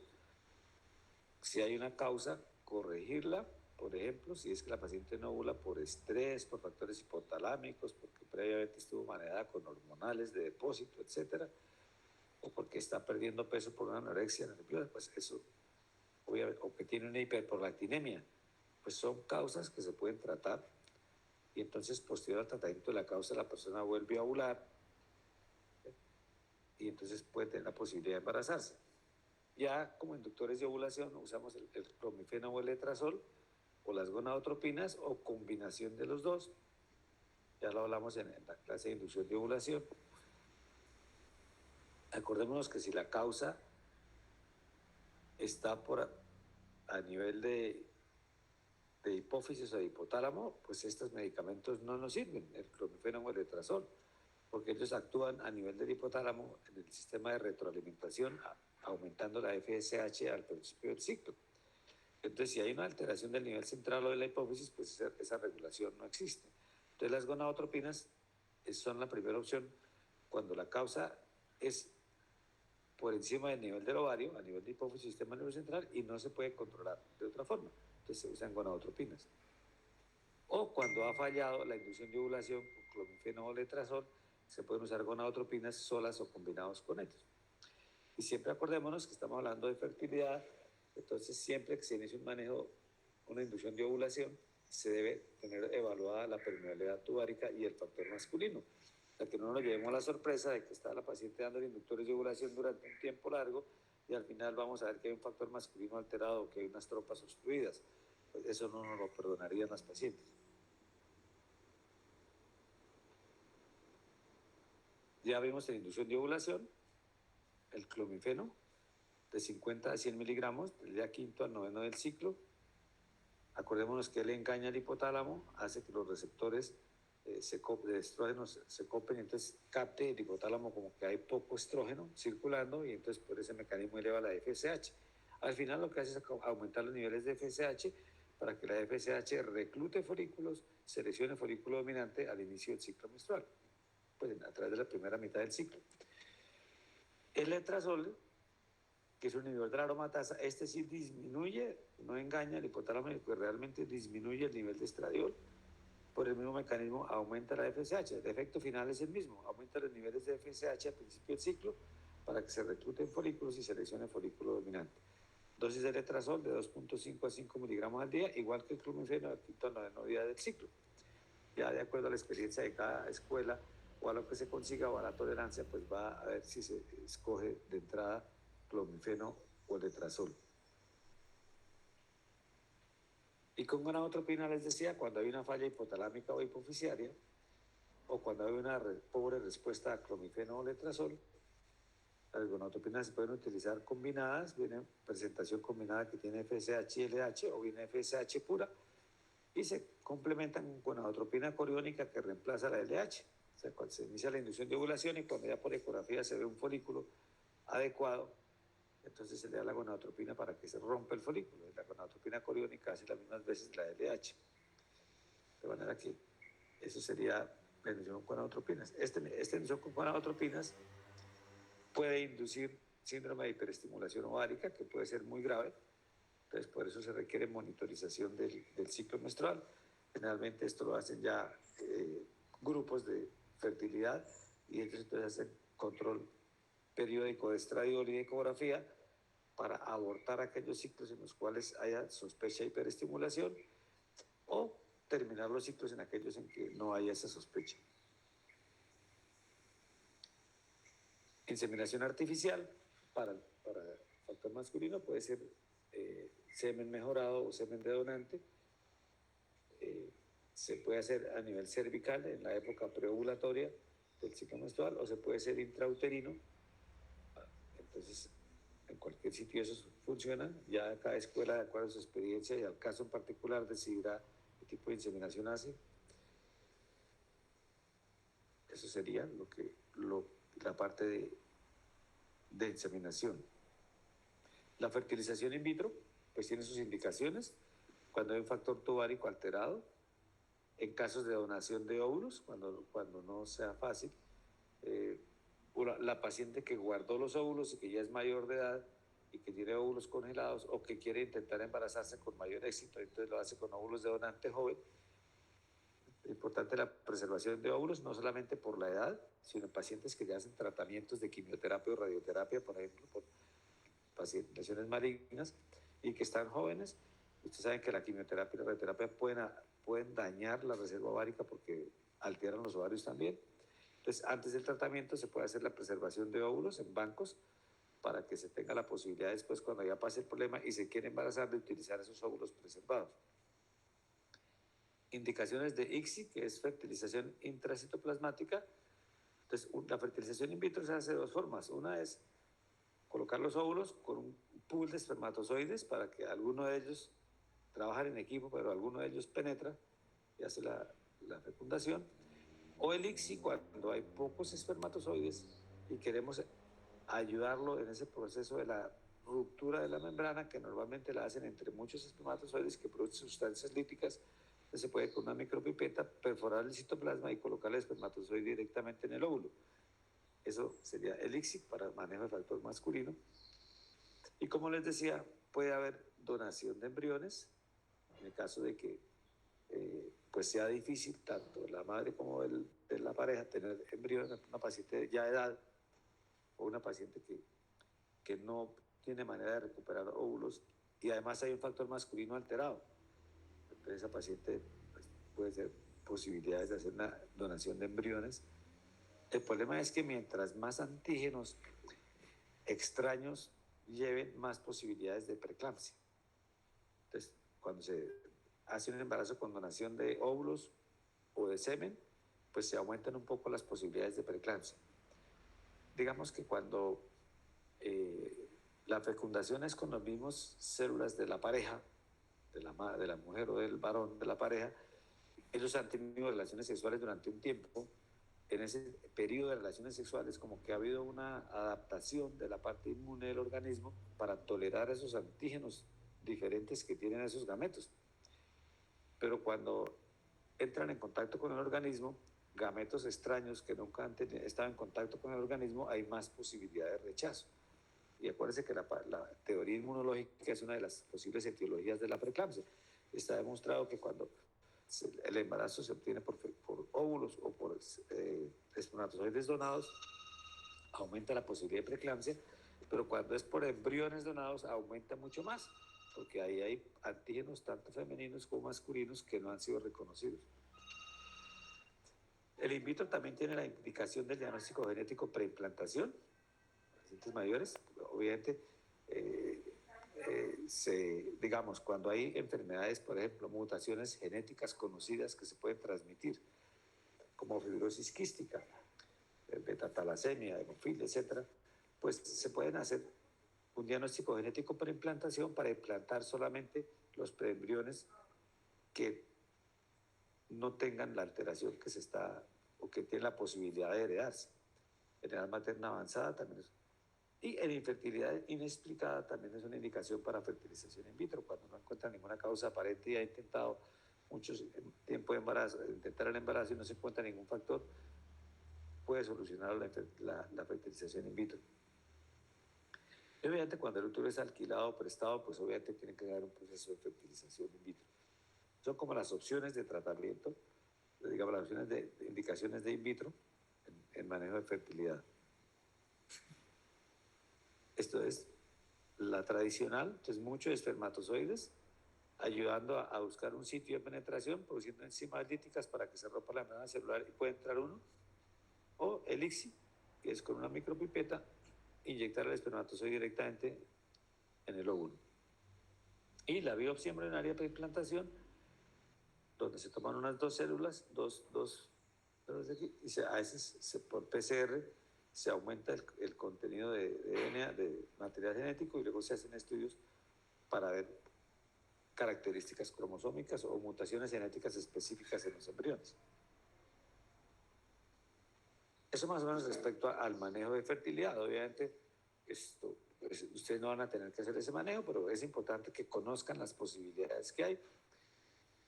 si hay una causa, corregirla. Por ejemplo, si es que la paciente no ovula por estrés, por factores hipotalámicos, porque previamente estuvo manejada con hormonales de depósito, etcétera, o porque está perdiendo peso por una anorexia nerviosa, pues eso, obviamente, o que tiene una hiperprolactinemia, pues son causas que se pueden tratar y entonces posterior al tratamiento de la causa la persona vuelve a ovular y entonces puede tener la posibilidad de embarazarse. Ya como inductores de ovulación usamos el clomifeno o el letrozol o las gonadotropinas o combinación de los dos. Ya lo hablamos en la clase de inducción de ovulación. Acordémonos que si la causa está a nivel de hipófisis o de hipotálamo, pues estos medicamentos no nos sirven, el clomifeno o el letrozol, porque ellos actúan a nivel del hipotálamo en el sistema de retroalimentación, aumentando la FSH al principio del ciclo. Entonces, si hay una alteración del nivel central o de la hipófisis, pues esa regulación no existe. Entonces, las gonadotropinas son la primera opción cuando la causa es por encima del nivel del ovario, a nivel de hipófisis, sistema nervioso central, y no se puede controlar de otra forma. Entonces, se usan gonadotropinas. O cuando ha fallado la inducción de ovulación con clomifeno o letrozol, se pueden usar gonadotropinas solas o combinados con ellos. Y siempre acordémonos que estamos hablando de fertilidad, entonces siempre que se inicia un manejo, una inducción de ovulación, se debe tener evaluada la permeabilidad tuvárica y el factor masculino, para que no nos llevemos a la sorpresa de que está la paciente dando inductores de ovulación durante un tiempo largo y al final vamos a ver que hay un factor masculino alterado o que hay unas trompas obstruidas. Pues eso no nos lo perdonarían las pacientes. Ya vimos en inducción de ovulación, el clomifeno, de 50 a 100 miligramos, del día quinto al noveno del ciclo. Acordémonos que él engaña al hipotálamo, hace que los receptores de estrógenos se copen y entonces capte el hipotálamo como que hay poco estrógeno circulando y entonces por ese mecanismo eleva la FSH. Al final lo que hace es aumentar los niveles de FSH para que la FSH reclute folículos, seleccione folículo dominante al inicio del ciclo menstrual, pues a través de la primera mitad del ciclo. El letrozol, que es un inhibidor de la aromatasa, este sí disminuye, no engaña el hipotálamo, que realmente disminuye el nivel de estradiol. Por el mismo mecanismo aumenta la FSH. El efecto final es el mismo, aumenta los niveles de FSH al principio del ciclo para que se recluten folículos y seleccione folículo dominante. Dosis de letrozol de 2.5 a 5 miligramos al día, igual que el clomifeno al quinto al noveno día del ciclo. Ya de acuerdo a la experiencia de cada escuela o a lo que se consiga o a la tolerancia, pues va a ver si se escoge de entrada clomifeno o letrozol. Y con gonadotropina les decía, cuando hay una falla hipotalámica o hipofisiaria, o cuando hay una pobre respuesta a clomifeno o letrozol, las gonadotropinas se pueden utilizar combinadas, viene presentación combinada que tiene FSH y LH, o viene FSH pura, y se complementan con gonadotropina coriónica que reemplaza la LH. O sea, cuando se inicia la inducción de ovulación y cuando ya por ecografía se ve un folículo adecuado, entonces se le da la gonadotropina para que se rompa el folículo. La gonadotropina coriónica hace las mismas veces la LH. De manera que eso sería la inducción con gonadotropinas. Esta inducción con gonadotropinas puede inducir síndrome de hiperestimulación ovárica, que puede ser muy grave. Entonces, por eso se requiere monitorización del ciclo menstrual. Generalmente esto lo hacen ya grupos de fertilidad y entonces hacen control periódico de estradiol y de ecografía para abortar aquellos ciclos en los cuales haya sospecha de hiperestimulación o terminar los ciclos en aquellos en que no haya esa sospecha. Inseminación artificial para factor masculino puede ser semen mejorado o semen de donante. Se puede hacer a nivel cervical en la época preovulatoria del ciclo menstrual o se puede hacer intrauterino. Entonces, en cualquier qué sitio esos funcionan. Ya cada escuela, de acuerdo a su experiencia y al caso en particular, decidirá qué tipo de inseminación hace. Eso sería la parte de inseminación. La fertilización in vitro, pues tiene sus indicaciones. Cuando hay un factor tubárico alterado, en casos de donación de óvulos, cuando no sea fácil, la paciente que guardó los óvulos y que ya es mayor de edad y que tiene óvulos congelados o que quiere intentar embarazarse con mayor éxito, entonces lo hace con óvulos de donante joven. Es importante la preservación de óvulos, no solamente por la edad, sino en pacientes que ya hacen tratamientos de quimioterapia o radioterapia, por ejemplo, por lesiones malignas y que están jóvenes. Ustedes saben que la quimioterapia y la radioterapia pueden dañar la reserva ovárica porque alteran los ovarios también. Entonces, antes del tratamiento se puede hacer la preservación de óvulos en bancos para que se tenga la posibilidad después, cuando ya pase el problema y se quiere embarazar, de utilizar esos óvulos preservados. Indicaciones de ICSI, que es fertilización intracitoplasmática. Entonces, la fertilización in vitro se hace de dos formas. Una es colocar los óvulos con un pool de espermatozoides para que alguno de ellos trabajen en equipo, pero alguno de ellos penetra y hace la fecundación. O el ICSI, cuando hay pocos espermatozoides y queremos ayudarlo en ese proceso de la ruptura de la membrana, que normalmente la hacen entre muchos espermatozoides que producen sustancias líticas. Entonces se puede con una micropipeta perforar el citoplasma y colocar el espermatozoide directamente en el óvulo. Eso sería el ICSI para manejo de factor masculino. Y como les decía, puede haber donación de embriones en el caso de que pues sea difícil tanto la madre como de la pareja tener embriones, una paciente ya de edad o una paciente que no tiene manera de recuperar óvulos y además hay un factor masculino alterado. Entonces esa paciente pues, puede ser posibilidades de hacer una donación de embriones. El problema es que mientras más antígenos extraños lleven, más posibilidades de preeclampsia. Entonces, cuando se hace un embarazo con donación de óvulos o de semen, pues se aumentan un poco las posibilidades de preeclampsia. Digamos que cuando la fecundación es con las mismas células de la pareja, de la mujer o del varón de la pareja, ellos han tenido relaciones sexuales durante un tiempo. En ese periodo de relaciones sexuales como que ha habido una adaptación de la parte inmune del organismo para tolerar esos antígenos diferentes que tienen esos gametos. Pero cuando entran en contacto con el organismo, gametos extraños que nunca han estado en contacto con el organismo, hay más posibilidad de rechazo. Y acuérdense que la teoría inmunológica es una de las posibles etiologías de la preeclampsia. Está demostrado que cuando el embarazo se obtiene por óvulos o por espermatozoides donados, aumenta la posibilidad de preeclampsia, pero cuando es por embriones donados aumenta mucho más, porque ahí hay antígenos tanto femeninos como masculinos que no han sido reconocidos. El in vitro también tiene la indicación del diagnóstico genético preimplantación, pacientes mayores, obviamente. Digamos, cuando hay enfermedades, por ejemplo, mutaciones genéticas conocidas que se pueden transmitir, como fibrosis quística, beta-talasemia, hemofilia, etcétera, pues se pueden hacer un diagnóstico genético por implantación para implantar solamente los preembriones que no tengan la alteración que se está o que tiene la posibilidad de heredarse. En edad materna avanzada también es. Y en infertilidad inexplicada también es una indicación para fertilización in vitro, cuando no encuentra ninguna causa aparente y ha intentado mucho tiempo de embarazo, intentar el embarazo y no se encuentra ningún factor, puede solucionar la fertilización in vitro. Y obviamente cuando el útero es alquilado o prestado, pues obviamente tiene que haber un proceso de fertilización in vitro. Son como las opciones de tratamiento, digamos las opciones de indicaciones de in vitro en manejo de fertilidad. Esto es la tradicional, entonces muchos espermatozoides ayudando a buscar un sitio de penetración, produciendo enzimas líticas para que se rompa la membrana celular y pueda entrar uno. O el ICSI, que es con una micropipeta, inyectar el espermatozoide directamente en el óvulo. Y la biopsia embrionaria para implantación, donde se toman unas dos células, dos de aquí, y a veces por PCR se aumenta el contenido de DNA, de material genético, y luego se hacen estudios para ver características cromosómicas o mutaciones genéticas específicas en los embriones. Eso más o menos respecto al manejo de fertilidad. Obviamente, esto, pues, ustedes no van a tener que hacer ese manejo, pero es importante que conozcan las posibilidades que hay,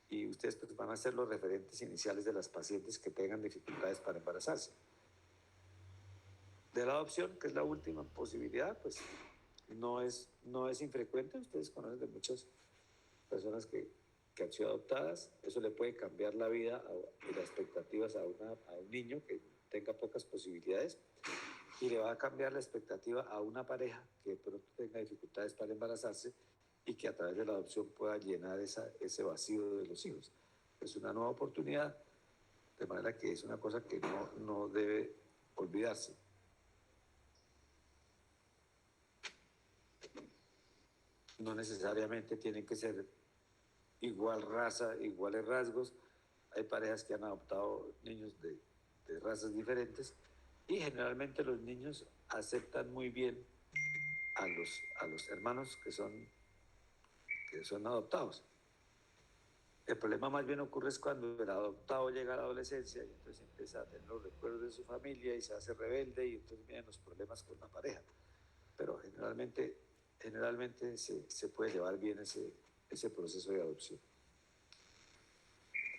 y ustedes pues, van a ser los referentes iniciales de las pacientes que tengan dificultades para embarazarse. De la adopción, que es la última posibilidad, pues no es infrecuente. Ustedes conocen de muchas personas que han sido adoptadas. Eso le puede cambiar la vida y las expectativas a un niño que tenga pocas posibilidades, y le va a cambiar la expectativa a una pareja que de pronto tenga dificultades para embarazarse y que a través de la adopción pueda llenar ese vacío de los hijos. Es una nueva oportunidad, de manera que es una cosa que no debe olvidarse. No necesariamente tienen que ser igual raza, iguales rasgos. Hay parejas que han adoptado niños de razas diferentes, y generalmente los niños aceptan muy bien a los hermanos que son adoptados. El problema más bien ocurre es cuando el adoptado llega a la adolescencia y entonces empieza a tener los recuerdos de su familia y se hace rebelde, y entonces vienen los problemas con la pareja. Pero generalmente se puede llevar bien ese proceso de adopción.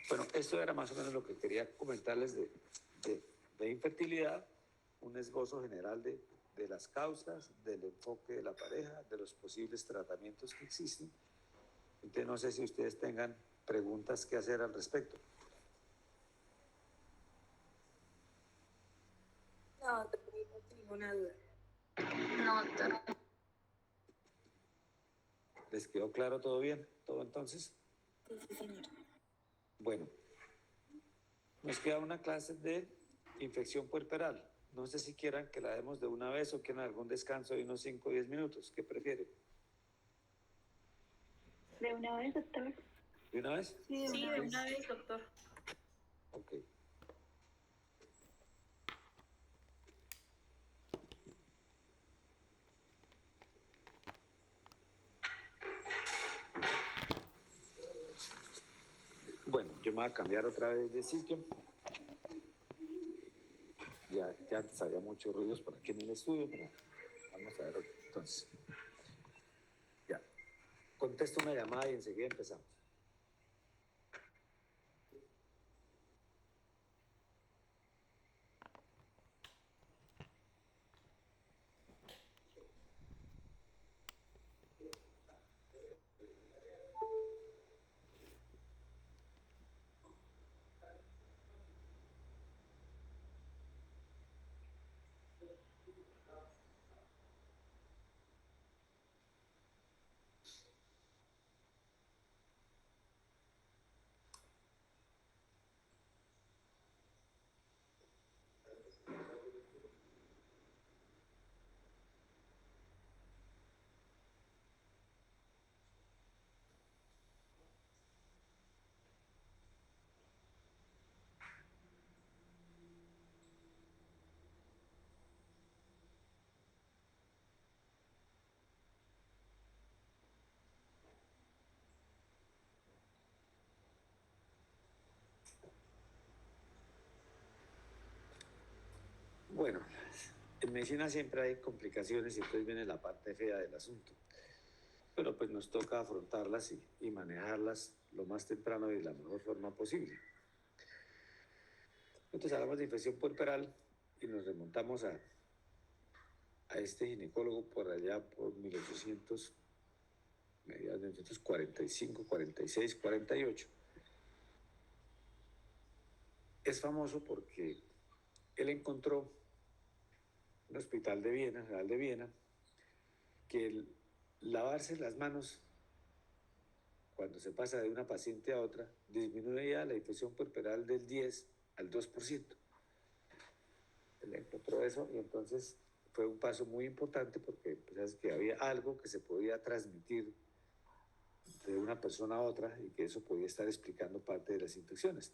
Bueno, esto era más o menos lo que quería comentarles de infertilidad, un esbozo general de las causas, del enfoque de la pareja, de los posibles tratamientos que existen. Entonces no sé si ustedes tengan preguntas que hacer al respecto. No, no tengo ninguna duda. No, doctor. ¿Les quedó claro todo bien? ¿Todo entonces? Sí, señor. Bueno, nos queda una clase de infección puerperal. No sé si quieran que la demos de una vez o quieran algún descanso de unos 5 o 10 minutos. ¿Qué prefieren? ¿De una vez, doctor? ¿De una vez? Sí, De una vez, doctor. Ok. Bueno, yo me voy a cambiar otra vez de sitio. Ya antes había muchos ruidos por aquí en el estudio, pero vamos a ver entonces. Ya. Contesto una llamada y enseguida empezamos. Bueno, en medicina siempre hay complicaciones y entonces viene la parte fea del asunto. Pero pues nos toca afrontarlas y manejarlas lo más temprano y de la mejor forma posible. Entonces hablamos de infección puerperal y nos remontamos a este ginecólogo por allá por 1800, mediados de 1945, 46, 48. Es famoso porque él encontró en un hospital de Viena, General de Viena, que el lavarse las manos cuando se pasa de una paciente a otra disminuye la infección puerperal del 10 al 2%. Él encontró eso y entonces fue un paso muy importante porque pues, que había algo que se podía transmitir de una persona a otra y que eso podía estar explicando parte de las infecciones.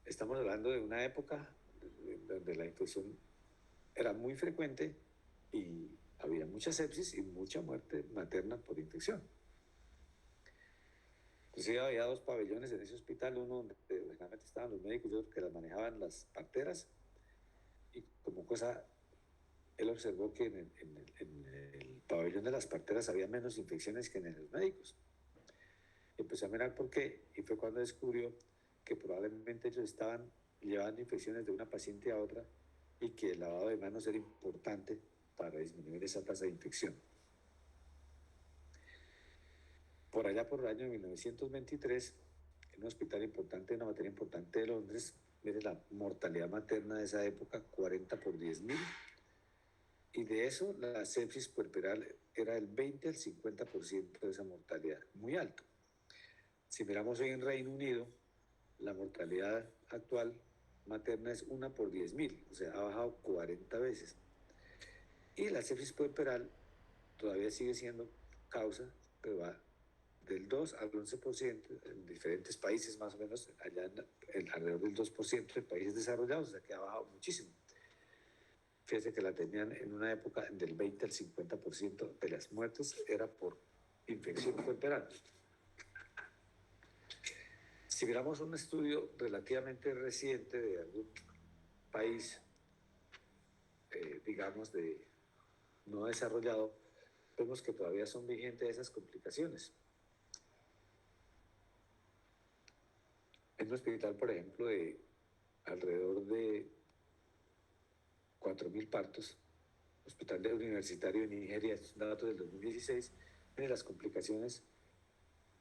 Estamos hablando de una época donde la infección era muy frecuente y había mucha sepsis y mucha muerte materna por infección. Entonces había dos pabellones en ese hospital, uno donde originalmente estaban los médicos y otro que las manejaban las parteras, y como cosa, él observó que en el pabellón de las parteras había menos infecciones que en los médicos. Empezó a mirar por qué, y fue cuando descubrió que probablemente ellos estaban llevando infecciones de una paciente a otra y que el lavado de manos era importante para disminuir esa tasa de infección. Por allá por el año 1923, en un hospital importante, una materia importante de Londres, mire la mortalidad materna de esa época, 40 por 10.000, y de eso la sepsis puerperal era el 20 al 50% de esa mortalidad, muy alto. Si miramos hoy en Reino Unido, la mortalidad actual materna es 1 por 10.000, o sea, ha bajado 40 veces. Y la sepsis puerperal todavía sigue siendo causa, pero va del 2 al 11% en diferentes países, más o menos, allá alrededor del 2% en países desarrollados, o sea que ha bajado muchísimo. Fíjense que la tenían en una época del 20 al 50% de las muertes era por infección puerperal. Si miramos un estudio relativamente reciente de algún país, digamos, de no desarrollado, vemos que todavía son vigentes esas complicaciones. En un hospital, por ejemplo, de alrededor de 4.000 partos, hospital universitario de Nigeria, es un dato del 2016, de las complicaciones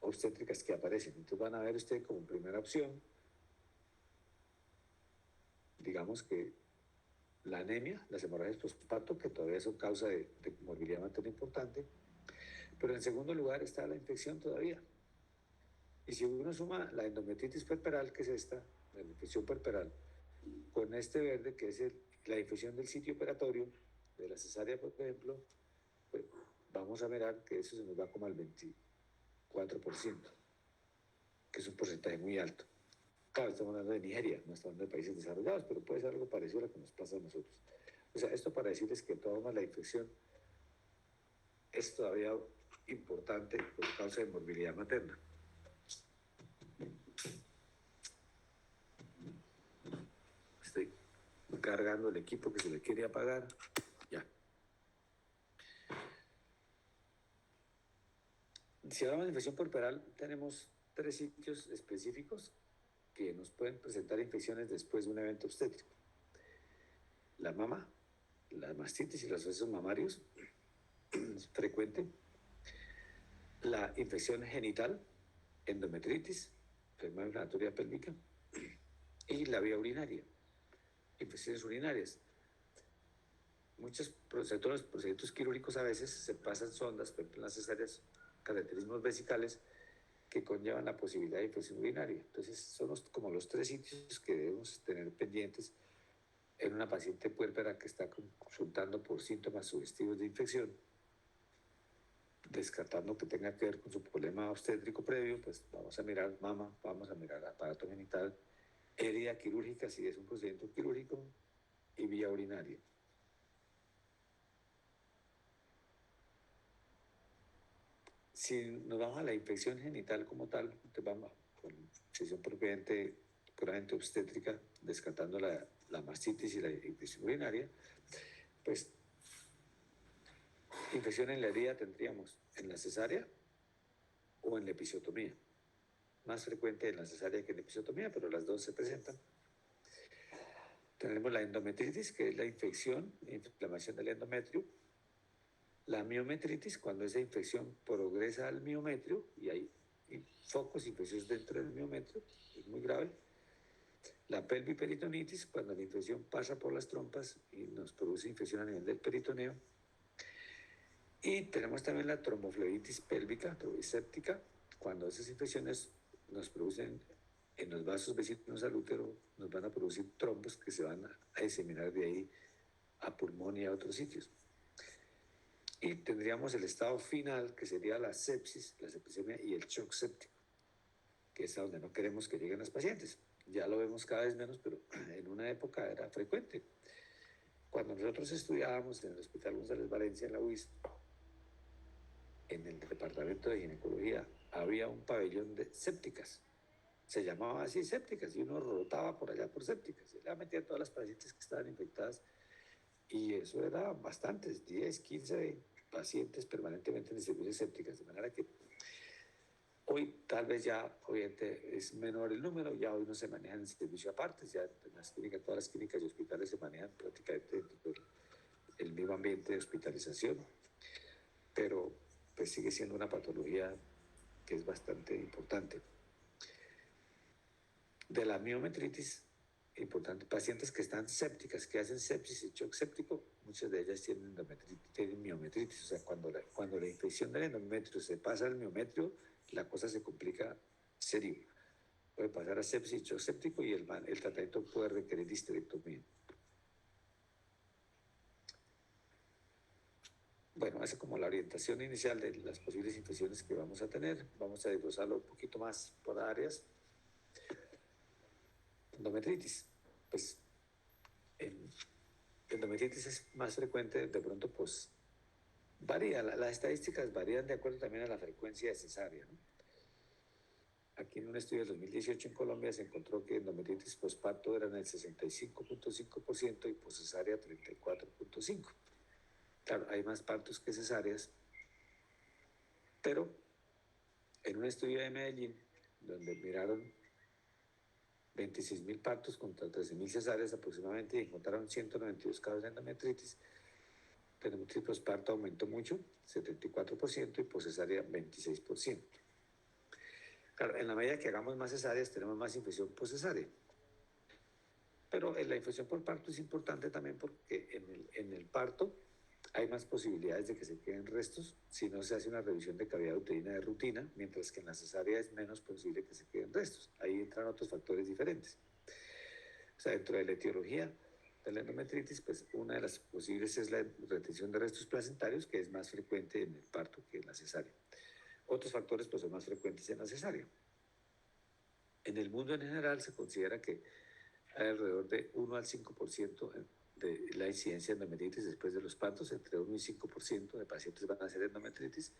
obstétricas que aparecen. Entonces van a ver usted como primera opción, digamos que la anemia, las hemorragias postparto, que todavía son causa de morbilidad materna importante, pero en segundo lugar está la infección todavía. Y si uno suma la endometritis puerperal, que es esta, la infección puerperal, con este verde, que es la infección del sitio operatorio, de la cesárea, por ejemplo, pues vamos a mirar que eso se nos va como al 24%, que es un porcentaje muy alto. Claro, estamos hablando de Nigeria, no estamos hablando de países desarrollados, pero puede ser algo parecido a lo que nos pasa a nosotros. O sea, esto para decirles que toda la infección es todavía importante por causa de morbilidad materna. Estoy cargando el equipo que se le quiere apagar. Ya. Si hablamos de infección puerperal, tenemos 3 sitios específicos que nos pueden presentar infecciones después de un evento obstétrico. La mama, la mastitis y los huesos mamarios, es frecuente. La infección genital, endometritis, enfermedad inflamatoria pélvica, y la vía urinaria, infecciones urinarias. Muchos procedimientos quirúrgicos a veces se pasan sondas, por ejemplo en las cesáreas, cateterismos vesicales, que conllevan la posibilidad de infección urinaria. Entonces son como los 3 sitios que debemos tener pendientes en una paciente puérpera que está consultando por síntomas sugestivos de infección, descartando que tenga que ver con su problema obstétrico previo, pues vamos a mirar mama, vamos a mirar aparato genital, herida quirúrgica si es un procedimiento quirúrgico y vía urinaria. Si nos vamos a la infección genital como tal, entonces vamos con infección puramente obstétrica, descartando la mastitis y la infección urinaria, pues infección en la herida tendríamos en la cesárea o en la episiotomía. Más frecuente en la cesárea que en la episiotomía, pero las dos se presentan. Tenemos la endometritis, que es la infección, inflamación del endometrio. La miometritis, cuando esa infección progresa al miometrio y hay focos infecciosos dentro del miometrio, es muy grave. La pelviperitonitis, cuando la infección pasa por las trompas y nos produce infección a nivel del peritoneo. Y tenemos también la tromboflebitis pélvica, tromboséptica, cuando esas infecciones nos producen en los vasos vecinos al útero, nos van a producir trombos que se van a diseminar de ahí a pulmón y a otros sitios. Y tendríamos el estado final, que sería la sepsis, la septicemia y el shock séptico, que es a donde no queremos que lleguen las pacientes. Ya lo vemos cada vez menos, pero en una época era frecuente. Cuando nosotros estudiábamos en el Hospital González Valencia, en la UIS, en el departamento de ginecología, había un pabellón de sépticas. Se llamaba así sépticas, y uno rotaba por allá por sépticas. Y le metía todas las pacientes que estaban infectadas, y eso era bastantes, 10, 15 pacientes permanentemente en el servicio de sépticas, de manera que hoy tal vez ya obviamente es menor el número, ya hoy no se manejan en servicio aparte, ya en las clínicas, todas las clínicas y hospitales se manejan prácticamente dentro del mismo ambiente de hospitalización, pero pues sigue siendo una patología que es bastante importante. De la miometritis, importante, pacientes que están sépticas, que hacen sepsis y shock séptico, muchas de ellas tienen miometritis, o sea, cuando la infección del endometrio se pasa al miometrio, la cosa se complica serio. Puede pasar a sepsis y shock séptico, y el tratamiento puede requerir histerectomía. Bueno, esa es como la orientación inicial de las posibles infecciones que vamos a tener. Vamos a desglosarlo un poquito más por áreas. Endometritis, pues endometritis es más frecuente, de pronto pues varía, las estadísticas varían de acuerdo también a la frecuencia de cesárea, ¿no? Aquí en un estudio del 2018 en Colombia se encontró que endometritis posparto eran el 65.5% y poscesárea 34.5%. Claro, hay más partos que cesáreas, pero en un estudio de Medellín, donde miraron 26.000 partos contra 13.000 cesáreas aproximadamente, y encontraron 192 casos de endometritis, endometritis posparto aumentó mucho, 74%, y poscesárea 26%. Claro, en la medida que hagamos más cesáreas, tenemos más infección poscesárea. Pero la infección por parto es importante también porque en el parto hay más posibilidades de que se queden restos si no se hace una revisión de cavidad uterina de rutina, mientras que en la cesárea es menos posible que se queden restos. Ahí entran otros factores diferentes. O sea, dentro de la etiología de la endometritis, pues una de las posibles es la retención de restos placentarios, que es más frecuente en el parto que en la cesárea. Otros factores pues son más frecuentes en la cesárea. En el mundo en general se considera que hay alrededor de 1 al 5% de la incidencia de endometritis después de los partos, entre 1 y 5% de pacientes van a hacer endometritis,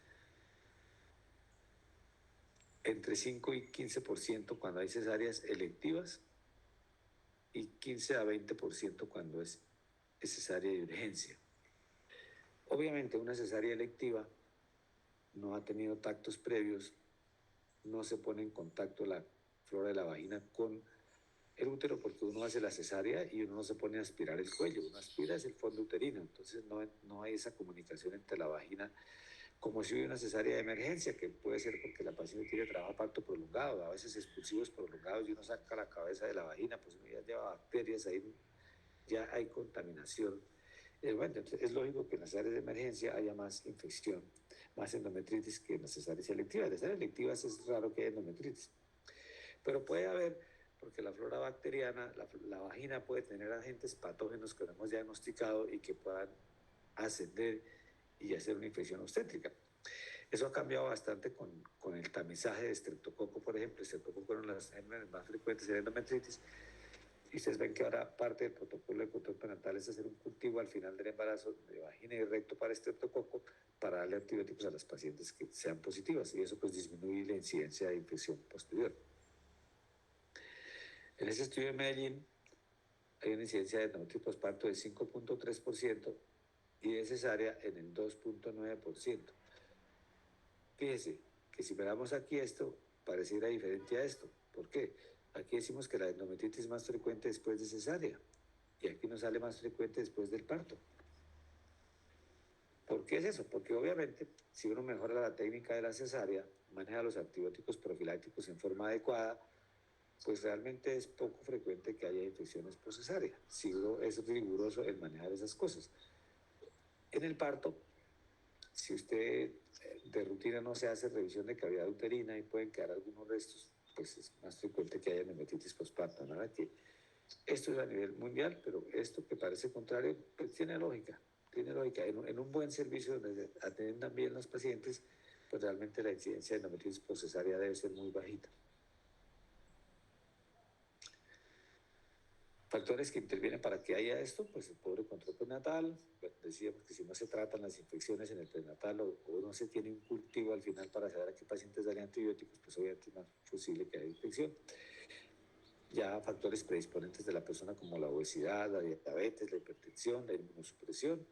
entre 5 y 15% cuando hay cesáreas electivas, y 15 a 20% cuando es cesárea de urgencia. Obviamente una cesárea electiva no ha tenido tactos previos, no se pone en contacto la flora de la vagina con el útero, porque uno hace la cesárea y uno no se pone a aspirar el cuello, uno aspira es el fondo uterino, entonces no hay esa comunicación entre la vagina, como si hubiera una cesárea de emergencia, que puede ser porque la paciente tiene trabajo parto prolongado, a veces expulsivos prolongados, y uno saca la cabeza de la vagina, pues uno ya lleva bacterias ahí, ya hay contaminación. Bueno, entonces es lógico que en las áreas de emergencia haya más infección, más endometritis que en las cesáreas selectivas. En las cesáreas selectivas es raro que haya endometritis, pero puede haber, porque la flora bacteriana, la vagina puede tener agentes patógenos que no hemos diagnosticado y que puedan ascender y hacer una infección obstétrica. Eso ha cambiado bastante con el tamizaje de estreptococo, por ejemplo. Estreptococo eran las gérmenes más frecuentes en endometritis, y ustedes ven que ahora parte del protocolo de control prenatal es hacer un cultivo al final del embarazo de vagina y recto para estreptococo, para darle antibióticos a las pacientes que sean positivas, y eso pues disminuye la incidencia de infección posterior. En ese estudio de Medellín hay una incidencia de endometritis posparto del 5.3% y de cesárea en el 2.9%. Fíjese que si miramos aquí esto, pareciera diferente a esto. ¿Por qué? Aquí decimos que la endometritis es más frecuente después de cesárea, y aquí nos sale más frecuente después del parto. ¿Por qué es eso? Porque obviamente, si uno mejora la técnica de la cesárea, maneja los antibióticos profilácticos en forma adecuada, pues realmente es poco frecuente que haya infecciones postcesáreas, si uno es riguroso en manejar esas cosas. En el parto, si usted de rutina no se hace revisión de cavidad uterina y pueden quedar algunos restos, pues es más frecuente que haya endometritis postparto, ¿no? Que esto es a nivel mundial, pero esto que parece contrario, pues tiene lógica, tiene lógica. En un buen servicio donde se atiendan bien los pacientes, pues realmente la incidencia de endometritis postcesárea debe ser muy bajita. Factores que intervienen para que haya esto, pues el pobre control prenatal, bueno, decíamos que si no se tratan las infecciones en el prenatal o no se tiene un cultivo al final para saber a qué pacientes darle antibióticos, pues obviamente es más posible que haya infección. Ya factores predisponentes de la persona como la obesidad, la diabetes, la hipertensión, la inmunosupresión,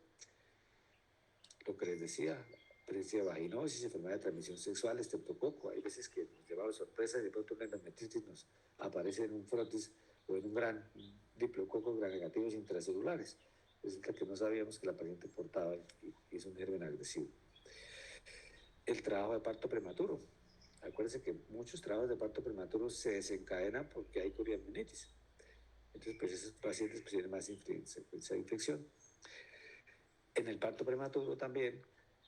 lo que les decía, presencia de vaginosis, enfermedad de transmisión sexual, estreptococo. Hay veces que nos lleva a sorpresa y de pronto una endometritis nos aparece en un frotis o en un diplococo gram negativos intracelulares. Resulta que no sabíamos que la paciente portaba y es un germen agresivo. El trabajo de parto prematuro. Acuérdense que muchos trabajos de parto prematuro se desencadenan porque hay coriamnionitis. Entonces, pues esos pacientes pues, tienen más secuencia de infección. En el parto prematuro también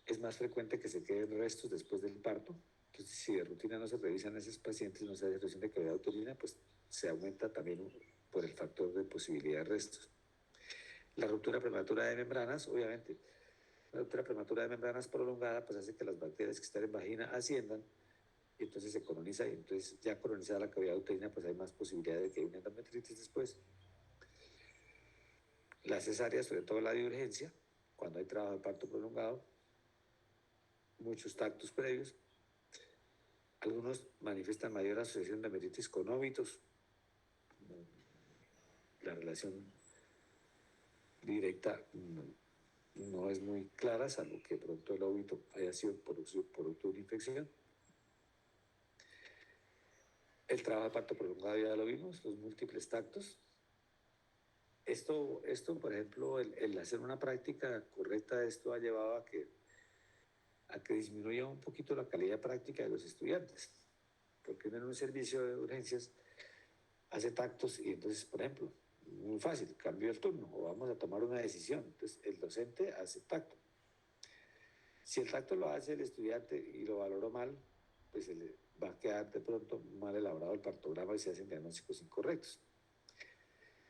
es más frecuente que se queden restos después del parto. Entonces, si de rutina no se revisan esos pacientes, no se hace revisión de cavidad uterina, pues se aumenta también por el factor de posibilidad de restos. La ruptura prematura de membranas, obviamente, la ruptura prematura de membranas prolongada, pues hace que las bacterias que están en vagina asciendan y entonces se coloniza y entonces ya colonizada la cavidad uterina, pues hay más posibilidad de que haya una endometritis después. La cesárea, sobre todo la de urgencia, cuando hay trabajo de parto prolongado, muchos tactos previos. Algunos manifiestan mayor asociación de endometritis con óbitos. La relación directa no es muy clara, salvo que pronto el óbito haya sido producto de una infección. El trabajo de parto prolongado ya lo vimos, los múltiples tactos. Esto por ejemplo, el hacer una práctica correcta de esto ha llevado a que disminuya un poquito la calidad práctica de los estudiantes. Porque uno en un servicio de urgencias hace tactos y entonces, por ejemplo, muy fácil, cambio el turno o vamos a tomar una decisión. Entonces, el docente hace tacto. Si el tacto lo hace el estudiante y lo valoró mal, pues se le va a quedar de pronto mal elaborado el partograma y se hacen diagnósticos incorrectos.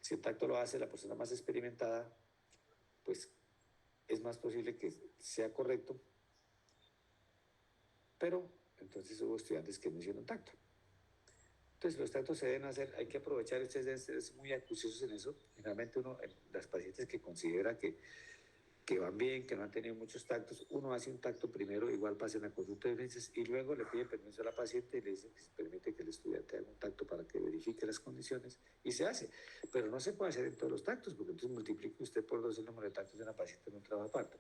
Si el tacto lo hace la persona más experimentada, pues es más posible que sea correcto, pero entonces hubo estudiantes que no hicieron tacto. Entonces los tactos se deben hacer, hay que aprovechar, ustedes deben ser muy acuciosos en eso. Generalmente uno, las pacientes que considera que van bien, que no han tenido muchos tactos, uno hace un tacto primero, igual pasa en la consulta de urgencias y luego le pide permiso a la paciente y le dice que se permite que el estudiante haga un tacto para que verifique las condiciones y se hace. Pero no se puede hacer en todos los tactos, porque entonces multiplique usted por 2 el número de tactos de una paciente en un trabajo de parto.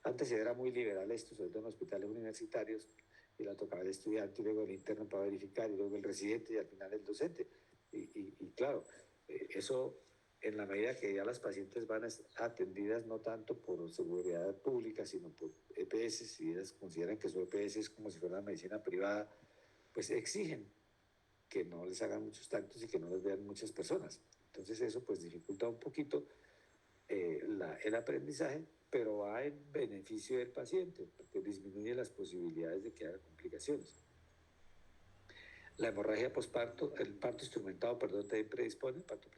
Antes era muy liberal esto, sobre todo en hospitales universitarios, y la tocaba el estudiante, y luego el interno para verificar, y luego el residente, y al final el docente. Y claro, eso en la medida que ya las pacientes van atendidas no tanto por seguridad pública, sino por EPS, si ellas consideran que su EPS es como si fuera una medicina privada, pues exigen que no les hagan muchos tactos y que no les vean muchas personas. Entonces eso pues dificulta un poquito el aprendizaje, pero va en beneficio del paciente, porque disminuye las posibilidades de que haya complicaciones. La hemorragia posparto, el parto instrumentado, perdón, también predispone, el parto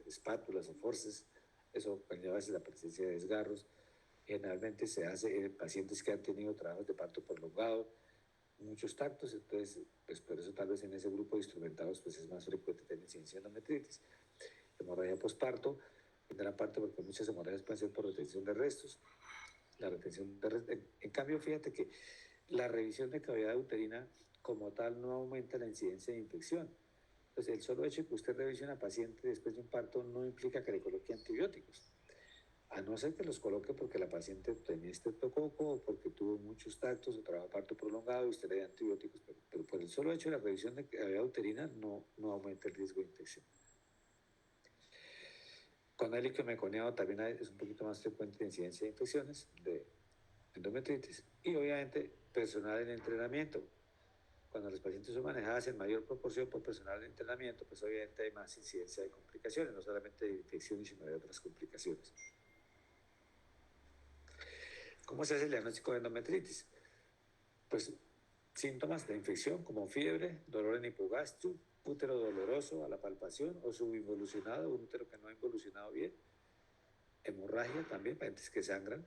espátulas o forces, eso conlleva a veces la presencia de desgarros. Generalmente se hace en pacientes que han tenido trabajos de parto prolongado, muchos tactos, entonces, pues por eso tal vez en ese grupo de instrumentados pues es más frecuente tener incidencia de endometritis. Hemorragia posparto, en gran parte porque muchas hemorragias pueden ser por retención de restos. La retención de restos, en cambio, fíjate que la revisión de cavidad uterina como tal no aumenta la incidencia de infección. Entonces, el solo hecho de que usted revise a una paciente después de un parto no implica que le coloque antibióticos. A no ser que los coloque porque la paciente tenía estreptococo o porque tuvo muchos tactos o trabajo de parto prolongado y usted le da antibióticos, pero por el solo hecho de la revisión de cavidad uterina no aumenta el riesgo de infección. Con el líquido meconeado también es un poquito más frecuente la incidencia de infecciones de endometritis y obviamente personal en entrenamiento. Cuando las pacientes son manejadas en mayor proporción por personal de entrenamiento, pues obviamente hay más incidencia de complicaciones, no solamente de infecciones, sino de otras complicaciones. ¿Cómo se hace el diagnóstico de endometritis? Pues síntomas de infección como fiebre, dolor en hipogastrio, útero doloroso a la palpación o subinvolucionado, un útero que no ha involucionado bien, hemorragia también, pacientes que sangran,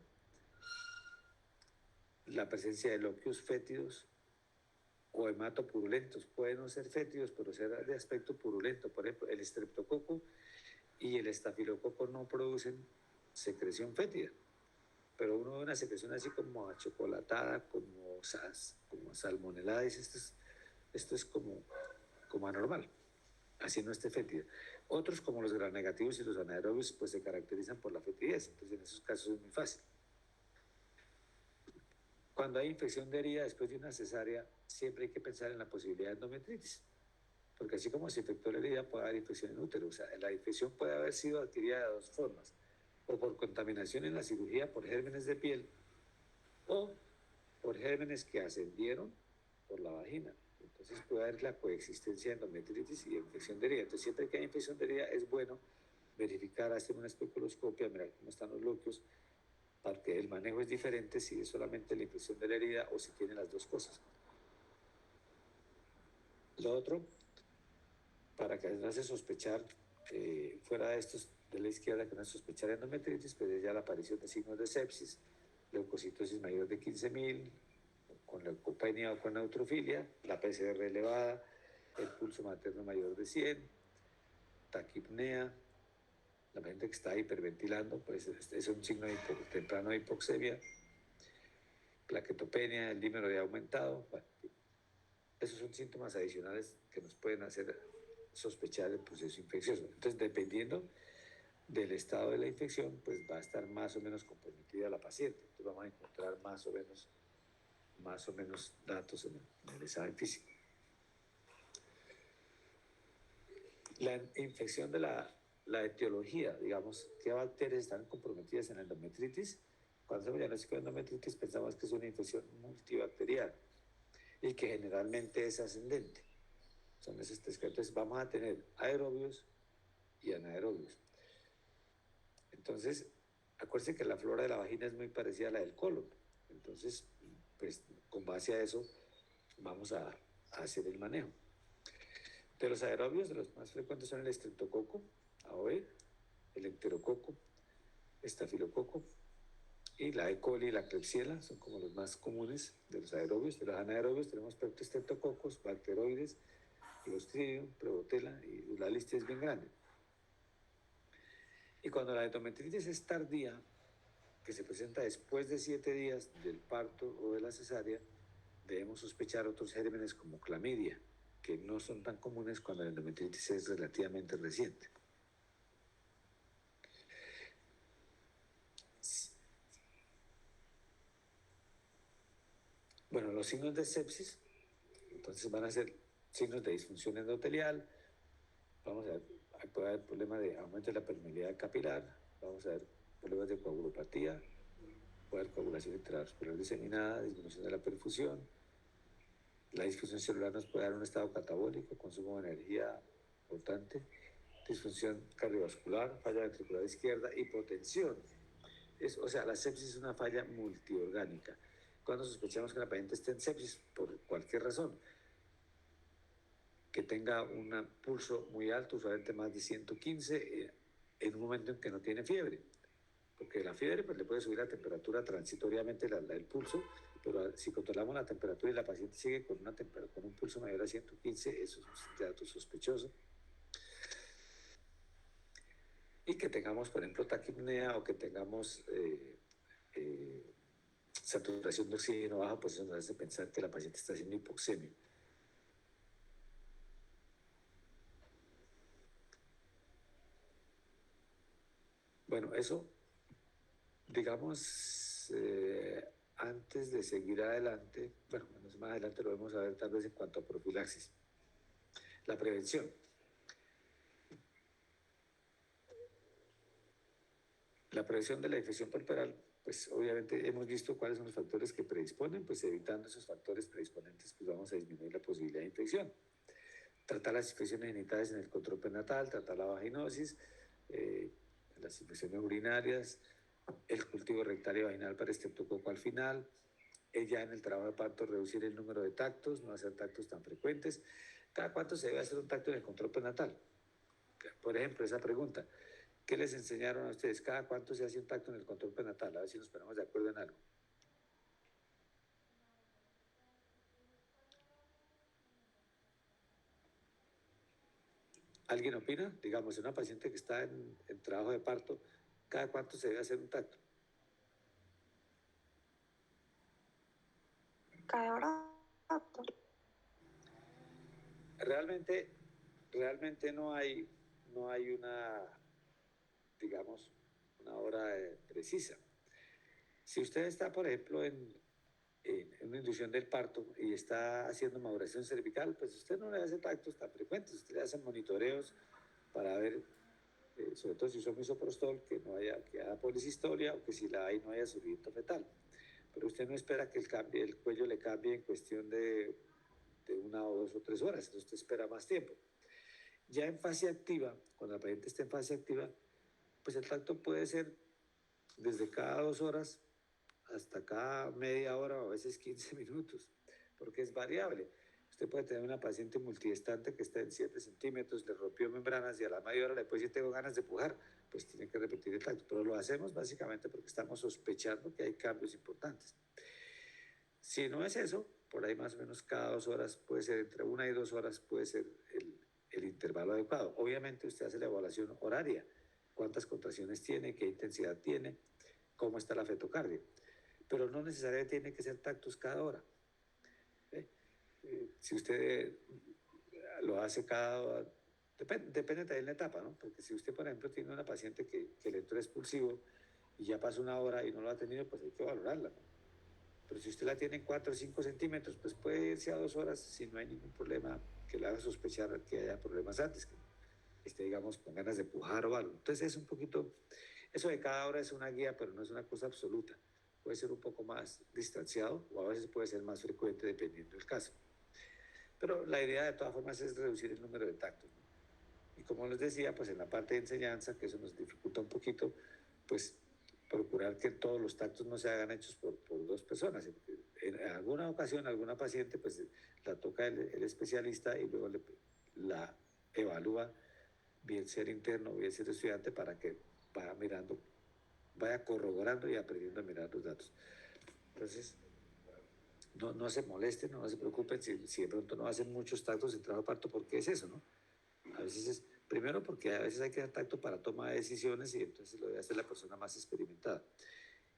la presencia de loquios fétidos, o hematopurulentos. Pueden no ser fétidos, pero ser de aspecto purulento. Por ejemplo, el estreptococo y el estafilococo no producen secreción fétida, pero uno ve una secreción así como achocolatada, como salmonelada, dice, esto es como anormal, así no esté fétida. Otros, como los gram negativos y los anaerobios, pues se caracterizan por la fetidez, entonces en esos casos es muy fácil. Cuando hay infección de herida después de una cesárea, siempre hay que pensar en la posibilidad de endometritis, porque así como se infectó la herida, puede haber infección en útero. O sea, la infección puede haber sido adquirida de dos formas: o por contaminación en la cirugía por gérmenes de piel, o por gérmenes que ascendieron por la vagina. Entonces puede haber la coexistencia de endometritis y de infección de herida. Entonces, siempre que hay infección de herida, es bueno verificar, hacer una especuloscopia, mirar cómo están los lúculos, porque el manejo es diferente si es solamente la infección de la herida o si tiene las dos cosas. Lo otro, para que no se sospechar, fuera de estos de la izquierda, que no se sospechar endometritis, pues es ya la aparición de signos de sepsis, leucocitosis mayor de 15.000, con leucopenia o con neutrofilia, la PCR elevada, el pulso materno mayor de 100, taquipnea, la gente que está hiperventilando, pues es un signo temprano de hipoxemia, plaquetopenia, el dímero de aumentado. Bueno, esos son síntomas adicionales que nos pueden hacer sospechar el proceso infeccioso. Entonces, dependiendo del estado de la infección, pues va a estar más o menos comprometida la paciente. Entonces vamos a encontrar más o menos datos en el examen físico. La infección de la etiología, digamos, ¿qué bacterias están comprometidas en la endometritis? Cuando hacemos diagnóstico de endometritis pensamos que es una infección multibacteriana y que generalmente es ascendente. Son esos tres. Entonces vamos a tener aerobios y anaerobios. Entonces, acuérdense que la flora de la vagina es muy parecida a la del colon. Entonces, pues con base a eso vamos a hacer el manejo. De los aerobios, de los más frecuentes son el estreptococo, AOE, el enterococo, estafilococo y la E. coli y la Klebsiella son como los más comunes de los aerobios. De los anaerobios tenemos peptostreptococos, bacteroides, Clostridium, Prevotella, y la lista es bien grande. Y cuando la endometritis es tardía, que se presenta después de 7 días del parto o de la cesárea, debemos sospechar otros gérmenes como clamidia, que no son tan comunes cuando la endometritis es relativamente reciente. Bueno, los signos de sepsis, entonces van a ser signos de disfunción endotelial, vamos a ver, puede haber problema de aumento de la permeabilidad capilar, vamos a ver problemas de coagulopatía, puede haber coagulación intravascular diseminada, disminución de la perfusión. La disfunción celular nos puede dar un estado catabólico, consumo de energía importante, disfunción cardiovascular, falla ventricular izquierda, hipotensión. O sea, la sepsis es una falla multiorgánica. Cuando sospechamos que la paciente esté en sepsis, por cualquier razón, que tenga un pulso muy alto, usualmente más de 115, en un momento en que no tiene fiebre, porque la fiebre pues, le puede subir la temperatura transitoriamente el pulso, pero si controlamos la temperatura y la paciente sigue con un pulso mayor a 115, eso es un dato sospechoso. Y que tengamos, por ejemplo, taquipnea o que tengamos saturación de oxígeno baja, pues eso nos hace pensar que la paciente está haciendo hipoxemia. Bueno, eso, digamos, antes de seguir adelante, bueno, más adelante lo vamos a ver tal vez en cuanto a profilaxis. La prevención. La prevención de la infección puerperal, pues obviamente hemos visto cuáles son los factores que predisponen, pues evitando esos factores predisponentes, pues vamos a disminuir la posibilidad de infección. Tratar las infecciones genitales en el control prenatal, tratar la vaginosis, las infecciones urinarias, el cultivo rectal y vaginal para estreptococo al final, ya en el trabajo de parto reducir el número de tactos, no hacer tactos tan frecuentes. ¿Cada cuánto se debe hacer un tacto en el control prenatal? Por ejemplo, esa pregunta. ¿Qué les enseñaron a ustedes? ¿Cada cuánto se hace un tacto en el control prenatal? A ver si nos ponemos de acuerdo en algo. ¿Alguien opina? Digamos, una paciente que está en trabajo de parto, ¿cada cuánto se debe hacer un tacto? Cada hora, doctor. Realmente no hay una, digamos, una hora precisa. Si usted está, por ejemplo, en una inducción del parto y está haciendo maduración cervical, pues usted no le hace tactos tan frecuentes, usted le hace monitoreos para ver, sobre todo si son misoprostol, que no haya, que haya policistolia o que si la hay no haya surgimiento fetal. Pero usted no espera que el cuello le cambie en cuestión de 1 o 2 o 3 horas, entonces usted espera más tiempo. Ya en fase activa, cuando la paciente está en fase activa, pues el tacto puede ser desde cada 2 horas hasta cada media hora o a veces 15 minutos, porque es variable. Usted puede tener una paciente multiestante que está en 7 centímetros, le rompió membranas y a la media hora le puede decir tengo ganas de pujar, pues tiene que repetir el tacto. Pero lo hacemos básicamente porque estamos sospechando que hay cambios importantes. Si no es eso, por ahí más o menos cada 2 horas puede ser, entre 1 y 2 horas puede ser el intervalo adecuado. Obviamente usted hace la evaluación horaria, cuántas contracciones tiene, qué intensidad tiene, cómo está la fetocardia. Pero no necesariamente tiene que ser tactos cada hora. Si usted lo hace cada... Depende también de la etapa, ¿no? Porque si usted, por ejemplo, tiene una paciente que le entró expulsivo y ya pasó 1 hora y no lo ha tenido, pues hay que valorarla, ¿no? Pero si usted la tiene en 4 o 5 centímetros, pues puede irse a 2 horas si no hay ningún problema que le haga sospechar que haya problemas antes, que esté, digamos, con ganas de pujar o algo. Entonces es un poquito, eso de cada hora es una guía, pero no es una cosa absoluta. Puede ser un poco más distanciado o a veces puede ser más frecuente dependiendo del caso. Pero la idea de todas formas es reducir el número de tactos, ¿no? Y como les decía, pues en la parte de enseñanza, que eso nos dificulta un poquito, pues procurar que todos los tactos no se hagan hechos por 2 personas. En alguna ocasión, alguna paciente, pues la toca el especialista y luego la evalúa, bien ser interno o bien ser estudiante, para que vaya mirando, vaya corroborando y aprendiendo a mirar los datos. Entonces, no se molesten, no se preocupen si de pronto no hacen muchos tactos en trabajo de parto, porque es eso, ¿no? A veces es, primero porque a veces hay que dar tacto para toma de decisiones y entonces lo debe hacer la persona más experimentada.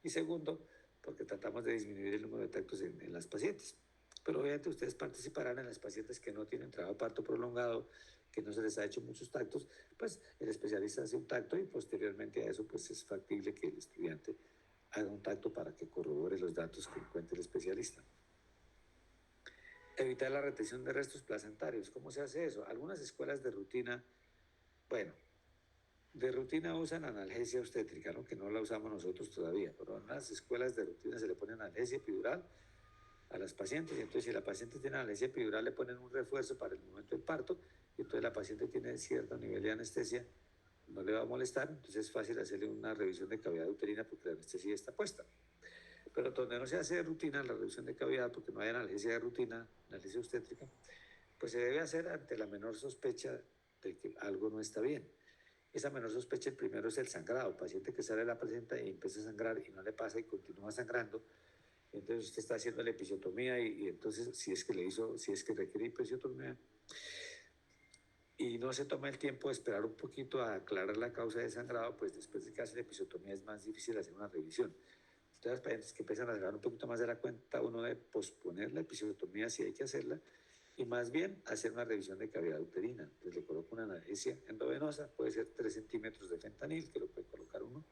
Y segundo, porque tratamos de disminuir el número de tactos en las pacientes. Pero obviamente ustedes participarán en las pacientes que no tienen trabajo de parto prolongado, que no se les ha hecho muchos tactos, pues el especialista hace un tacto y posteriormente a eso pues es factible que el estudiante haga un tacto para que corrobore los datos que encuentre el especialista. Evitar la retención de restos placentarios. ¿Cómo se hace eso? Algunas escuelas de rutina, bueno, de rutina usan analgesia obstétrica, ¿no? Que no la usamos nosotros todavía, pero en las escuelas de rutina se le pone analgesia epidural a las pacientes, y entonces si la paciente tiene analgesia epidural le ponen un refuerzo para el momento del parto, y entonces la paciente tiene cierto nivel de anestesia, no le va a molestar, entonces es fácil hacerle una revisión de cavidad uterina porque la anestesia está puesta. Pero donde no se hace de rutina la revisión de cavidad, porque no hay analgesia de rutina, analgesia obstétrica, pues se debe hacer ante la menor sospecha de que algo no está bien. Esa menor sospecha, el primero es el sangrado, el paciente que sale de la placenta y empieza a sangrar y no le pasa y continúa sangrando, entonces usted está haciendo la episiotomía y entonces si es que requiere episiotomía y no se toma el tiempo de esperar un poquito a aclarar la causa de sangrado, pues después de que hace la episiotomía es más difícil hacer una revisión. Entonces, las pacientes que empiezan a sangrar un poquito más de la cuenta, uno debe posponer la episiotomía si hay que hacerla y más bien hacer una revisión de cavidad uterina. Entonces le coloco una analgesia endovenosa, puede ser 3 centímetros de fentanil, que lo puede colocar uno,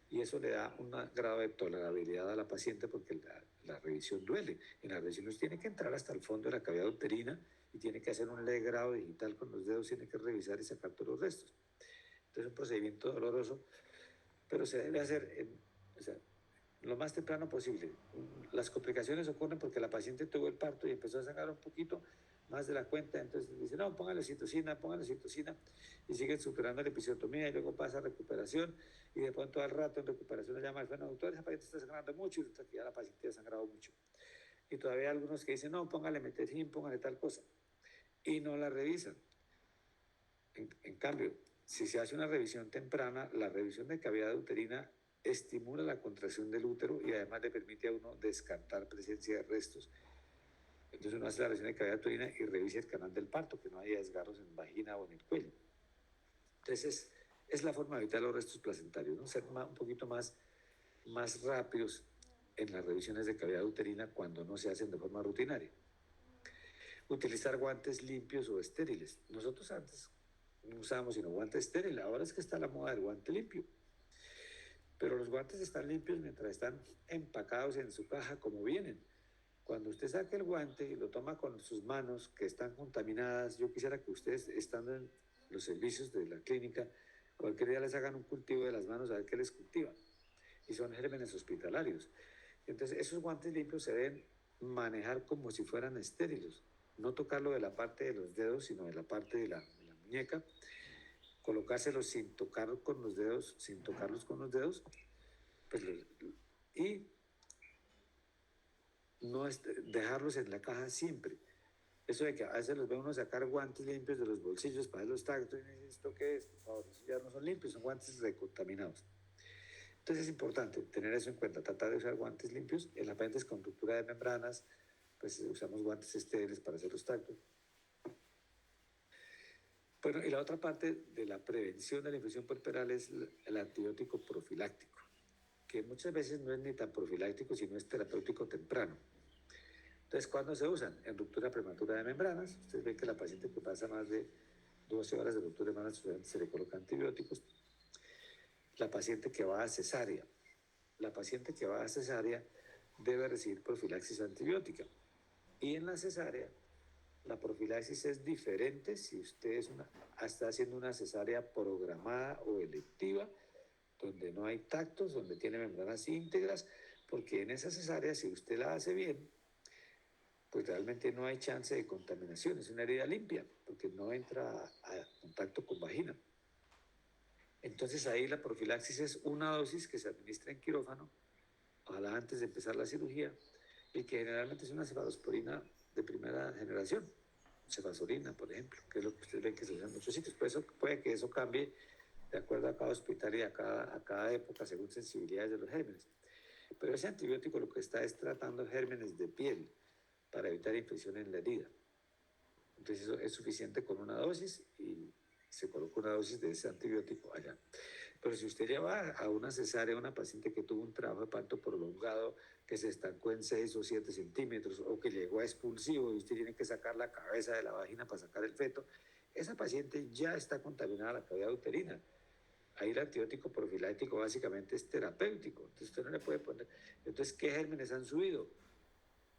y eso le da un grado de tolerabilidad a la paciente porque la revisión duele. En la revisión usted tiene que entrar hasta el fondo de la cavidad uterina y tiene que hacer un leve grado digital con los dedos, tiene que revisar y sacar todos los restos. Entonces es un procedimiento doloroso, pero se debe hacer o sea, lo más temprano posible. Las complicaciones ocurren porque la paciente tuvo el parto y empezó a sangrar un poquito más de la cuenta, entonces dice, no, póngale oxitocina, y siguen superando la episiotomía y luego pasa a recuperación y de pronto al rato en recuperación le llama al bueno, doctor, esa paciente está sangrando mucho y resulta que ya la paciente ha sangrado mucho. Y todavía hay algunos que dicen, no, póngale metecin, póngale tal cosa, y no la revisan. En cambio, si se hace una revisión temprana, la revisión de cavidad uterina estimula la contracción del útero y además le permite a uno descartar presencia de restos. Entonces uno hace la revisión de cavidad uterina y revisa el canal del parto, que no haya desgarros en vagina o en el cuello. Entonces es la forma de evitar los restos placentarios, ¿no? Ser un poquito más rápidos en las revisiones de cavidad uterina cuando no se hacen de forma rutinaria. Utilizar guantes limpios o estériles. Nosotros antes no usábamos sino guantes estériles, ahora es que está la moda del guante limpio. Pero los guantes están limpios mientras están empacados en su caja como vienen. Cuando usted saque el guante y lo toma con sus manos que están contaminadas, yo quisiera que ustedes, estando en los servicios de la clínica, cualquier día les hagan un cultivo de las manos a ver qué les cultivan. Y son gérmenes hospitalarios. Entonces, esos guantes limpios se deben manejar como si fueran estériles. No tocarlo de la parte de los dedos, sino de la parte de la muñeca. Colocárselos sin tocar con los dedos, sin tocarlos con los dedos. Pues, y no dejarlos en la caja siempre. Eso de que a veces los ve uno sacar guantes limpios de los bolsillos para los tactos, y ¿esto qué es? Por favor, eso ya no son limpios, son guantes recontaminados. Entonces es importante tener eso en cuenta, tratar de usar guantes limpios. En las pacientes con ruptura de membranas, pues usamos guantes estériles para hacer los tactos. Bueno, y la otra parte de la prevención de la infección puerperal es el antibiótico profiláctico, que muchas veces no es ni tan profiláctico, sino es terapéutico temprano. Entonces, ¿cuándo se usan? En ruptura prematura de membranas. Ustedes ven que la paciente que pasa más de 12 horas de ruptura de membranas se le coloca antibióticos. La paciente que va a cesárea. La paciente que va a cesárea debe recibir profilaxis antibiótica. Y en la cesárea, la profilaxis es diferente si usted está haciendo una cesárea programada o electiva, donde no hay tactos, donde tiene membranas íntegras, porque en esa cesárea, si usted la hace bien, pues realmente no hay chance de contaminación, es una herida limpia, porque no entra a contacto con vagina. Entonces ahí la profilaxis es una dosis que se administra en quirófano, ojalá antes de empezar la cirugía, y que generalmente es una cefalosporina de primera generación, cefazolina, por ejemplo, que es lo que ustedes ven que se usa en muchos sitios. Pues eso, puede que eso cambie de acuerdo a cada hospital y a cada época, según sensibilidades de los gérmenes. Pero ese antibiótico lo que está es tratando gérmenes de piel para evitar infección en la herida. Entonces eso es suficiente con una dosis y se coloca una dosis de ese antibiótico allá. Pero si usted lleva a una cesárea a una paciente que tuvo un trabajo de parto prolongado, que se estancó en 6 o 7 centímetros, o que llegó a expulsivo y usted tiene que sacar la cabeza de la vagina para sacar el feto, esa paciente ya está contaminada la cavidad uterina. Ahí el antibiótico profiláctico básicamente es terapéutico. Entonces usted no le puede poner. Entonces, ¿qué gérmenes han subido?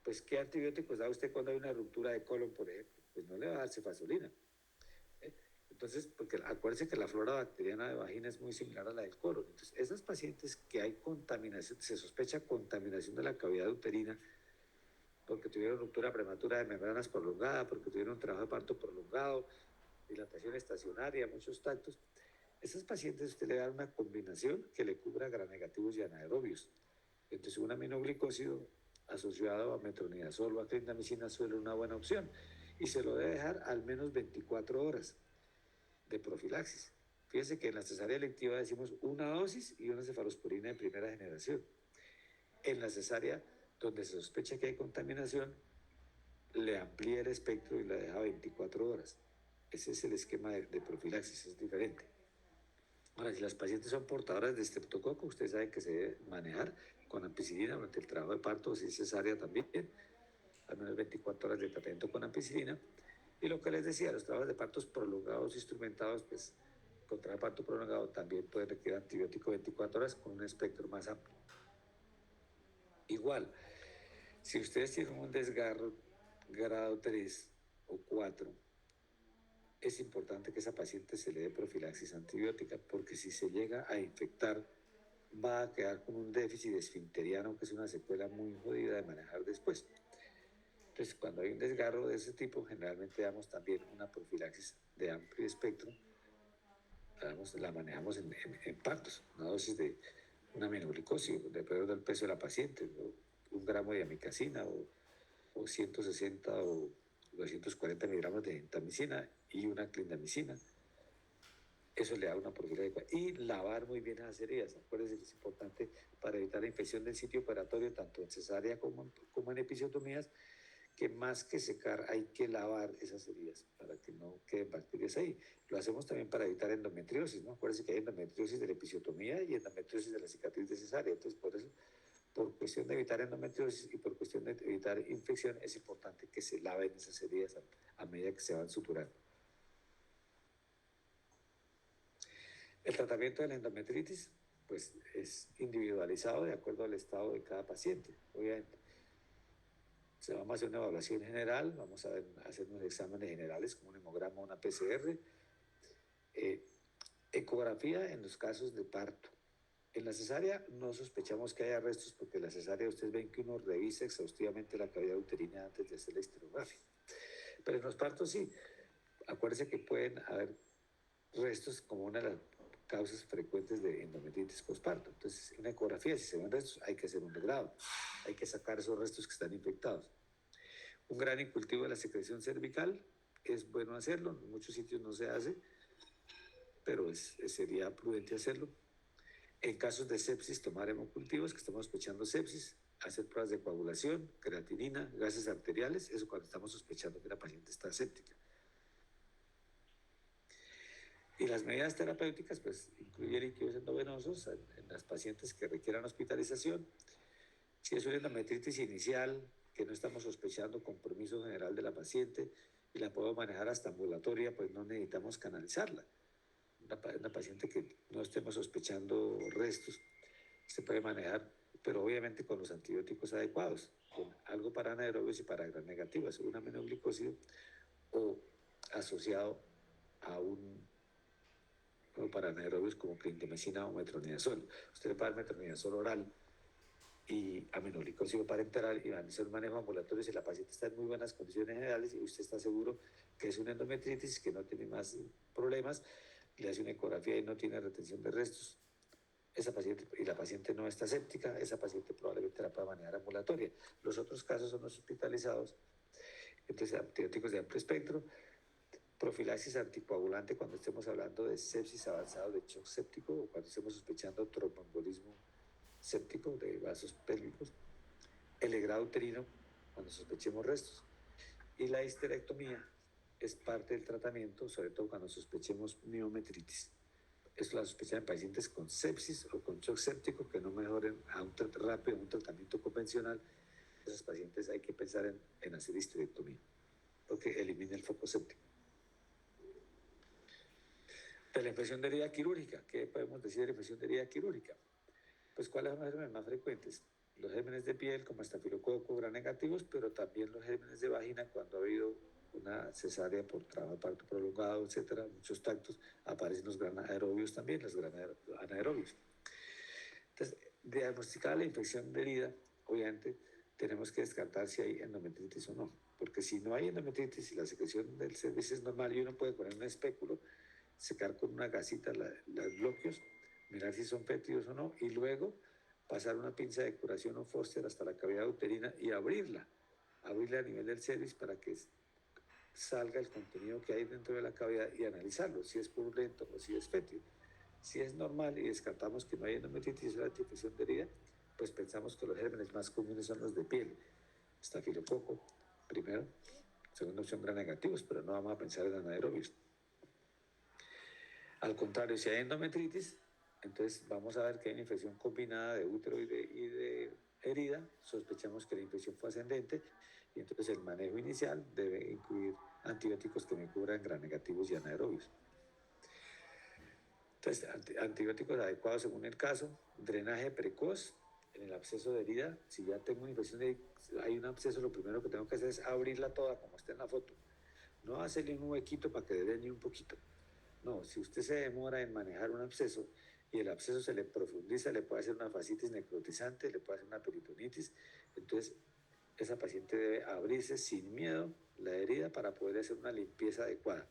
Pues, ¿qué antibióticos da usted cuando hay una ruptura de colon, por ejemplo? Pues no le va a dar cefazolina. Entonces, porque acuérdense que la flora bacteriana de vagina es muy similar a la del colon. Entonces, esas pacientes que hay contaminación, se sospecha contaminación de la cavidad uterina, porque tuvieron ruptura prematura de membranas prolongada, porque tuvieron un trabajo de parto prolongado, dilatación estacionaria, muchos tactos. Esas pacientes usted le da una combinación que le cubra gramnegativos y anaerobios. Entonces, un aminoglicósido asociado a metronidazol o a clindamicina suele una buena opción. Y se lo debe dejar al menos 24 horas de profilaxis. Fíjense que en la cesárea electiva decimos una dosis y una cefalosporina de primera generación. En la cesárea, donde se sospecha que hay contaminación, le amplía el espectro y la deja 24 horas. Ese es el esquema de profilaxis, es diferente. Ahora, si las pacientes son portadoras de estreptococo, usted sabe que se debe manejar con ampicilina durante el trabajo de parto, o si es cesárea también, al menos 24 horas de tratamiento con ampicilina. Y lo que les decía, los trabajos de partos prolongados, instrumentados, pues con trabajo de parto prolongado también puede requerir antibiótico 24 horas con un espectro más amplio. Igual, si ustedes tienen un desgarro grado 3 o 4, es importante que esa paciente se le dé profilaxis antibiótica, porque si se llega a infectar, va a quedar con un déficit esfinteriano, que es una secuela muy jodida de manejar después. Entonces, cuando hay un desgarro de ese tipo, generalmente damos también una profilaxis de amplio espectro, la manejamos en partos, una dosis de una aminoglucosis, dependiendo del peso de la paciente, un gramo de amicacina o 160 o 240 miligramos de gentamicina y una clindamicina. Eso le da una profilaxis. Y lavar muy bien las heridas. Acuérdense que es importante para evitar la infección del sitio operatorio, tanto en cesárea como en episiotomías, que más que secar hay que lavar esas heridas para que no queden bacterias ahí. Lo hacemos también para evitar endometriosis, ¿no? Acuérdense que hay endometriosis de la episiotomía y endometriosis de la cicatriz de cesárea. Entonces, por eso, por cuestión de evitar endometriosis y por cuestión de evitar infección, es importante que se laven esas heridas a medida que se van suturando. El tratamiento de la endometritis, pues, es individualizado de acuerdo al estado de cada paciente, obviamente. Vamos a hacer una evaluación general, vamos a hacer unos exámenes generales como un hemograma o una PCR, ecografía en los casos de parto. En la cesárea no sospechamos que haya restos porque en la cesárea ustedes ven que uno revisa exhaustivamente la cavidad uterina antes de hacer la histerografía. Pero en los partos sí. Acuérdense que pueden haber restos como una de las causas frecuentes de endometritis postparto. Entonces, en una ecografía, si se ven restos, hay que hacer un legrado. Hay que sacar esos restos que están infectados. Un gran incultivo de la secreción cervical, es bueno hacerlo, en muchos sitios no se hace, pero sería prudente hacerlo. En casos de sepsis, tomar hemocultivos, que estamos sospechando sepsis, hacer pruebas de coagulación, creatinina, gases arteriales, eso cuando estamos sospechando que la paciente está séptica. Y las medidas terapéuticas, pues, incluyen líquidos endovenosos en las pacientes que requieran hospitalización. Si es una endometritis inicial, que no estamos sospechando compromiso general de la paciente y la puedo manejar hasta ambulatoria, pues no necesitamos canalizarla. Una paciente que no estemos sospechando restos, se puede manejar, pero obviamente con los antibióticos adecuados, con algo para anaerobios y para gram negativas, un aminoglicósido o asociado a un para anaerobios como clindamicina o metronidazol. Usted le puede dar metronidazol oral y aminoglicósido parenteral y van a hacer un manejo ambulatorio si la paciente está en muy buenas condiciones generales y usted está seguro que es una endometritis, que no tiene más problemas, le hace una ecografía y no tiene retención de restos. Esa paciente, y la paciente no está séptica, esa paciente probablemente la pueda manejar ambulatoria. Los otros casos son los hospitalizados, entonces antibióticos de amplio espectro, profilaxis anticoagulante cuando estemos hablando de sepsis avanzado de shock séptico o cuando estemos sospechando tromboembolismo séptico de vasos pélvicos, el legrado uterino cuando sospechemos restos y la histerectomía es parte del tratamiento, sobre todo cuando sospechemos miometritis. Es la sospecha en pacientes con sepsis o con shock séptico que no mejoren rápido un tratamiento convencional. Esos pacientes hay que pensar en hacer histerectomía porque elimina el foco séptico. De la infección de herida quirúrgica, ¿qué podemos decir de la infección de herida quirúrgica? Pues, ¿cuáles son los gérmenes más frecuentes? Los gérmenes de piel, como estafilococo, gram negativos, pero también los gérmenes de vagina, cuando ha habido una cesárea por trabajo de parto prolongado, etcétera, muchos tactos, aparecen los gran aerobios también, los gran anaerobios. Entonces, diagnosticada la infección de herida, obviamente, tenemos que descartar si hay endometritis o no, porque si no hay endometritis y la secreción del cervix es normal y uno puede poner un espéculo, secar con una gasita los bloqueos, mirar si son fétidos o no, y luego pasar una pinza de curación o Foster hasta la cavidad uterina y abrirla a nivel del cervix para que salga el contenido que hay dentro de la cavidad y analizarlo, si es purulento o si es fétido. Si es normal y descartamos que no hay endometritis o la infección de herida, pues pensamos que los gérmenes más comunes son los de piel, estafilococo, primero, segunda opción gram negativos, pero no vamos a pensar en anaerobios. Al contrario, si hay endometritis, entonces vamos a ver que hay una infección combinada de útero y de herida, sospechamos que la infección fue ascendente y entonces el manejo inicial debe incluir antibióticos que me cubran gram negativos y anaerobios. Entonces, antibióticos adecuados según el caso, drenaje precoz en el absceso de herida. Si ya tengo una infección, hay un absceso, lo primero que tengo que hacer es abrirla toda como está en la foto. No hacerle un huequito para que drene un poquito. No, si usted se demora en manejar un absceso y el absceso se le profundiza, le puede hacer una fascitis necrotizante, le puede hacer una peritonitis, entonces esa paciente debe abrirse sin miedo la herida para poder hacer una limpieza adecuada.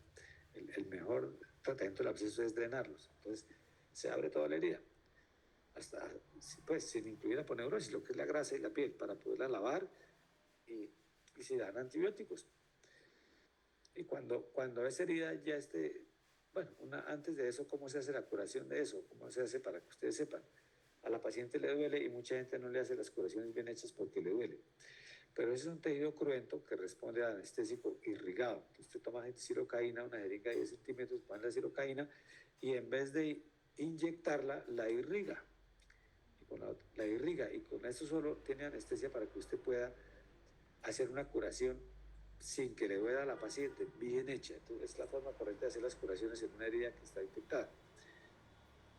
El mejor tratamiento del absceso es drenarlos, entonces se abre toda la herida, hasta, pues sin incluir la aponeurosis, lo que es la grasa y la piel, para poderla lavar y se dan antibióticos. Y cuando esa herida ya esté, bueno, antes de eso, ¿cómo se hace la curación de eso? ¿Cómo se hace para que ustedes sepan? A la paciente le duele y mucha gente no le hace las curaciones bien hechas porque le duele. Pero ese es un tejido cruento que responde al anestésico irrigado. Entonces usted toma silocaína, una jeringa de 10 centímetros, pone la silocaína y en vez de inyectarla, la irriga. La irriga y con eso solo tiene anestesia para que usted pueda hacer una curación sin que le duela a la paciente, bien hecha. Entonces es la forma correcta de hacer las curaciones en una herida que está infectada.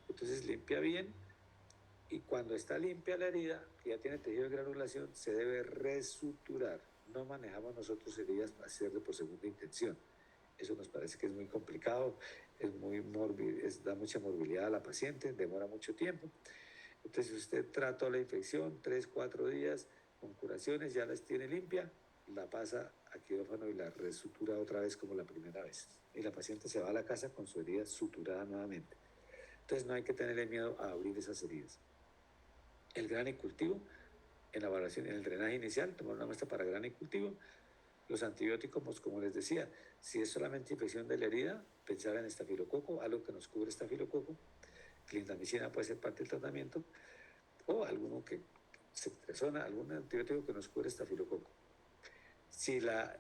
Entonces limpia bien y cuando está limpia la herida, que ya tiene tejido de granulación, se debe resuturar. No manejamos nosotros heridas para hacerle por segunda intención. Eso nos parece que es muy complicado, es muy da mucha morbilidad a la paciente, demora mucho tiempo. Entonces usted trató la infección 3, 4 días con curaciones, ya las tiene limpia, la pasa a quirófano y la resutura otra vez como la primera vez. Y la paciente se va a la casa con su herida suturada nuevamente. Entonces no hay que tenerle miedo a abrir esas heridas. El granicultivo, en la evaluación, en el drenaje inicial, tomar una muestra para granicultivo. Los antibióticos, pues, como les decía, si es solamente infección de la herida, pensar en estafilococo, algo que nos cubre estafilococo. Clindamicina puede ser parte del tratamiento, o alguno que ceftriaxona, algún antibiótico que nos cubre estafilococo. Si la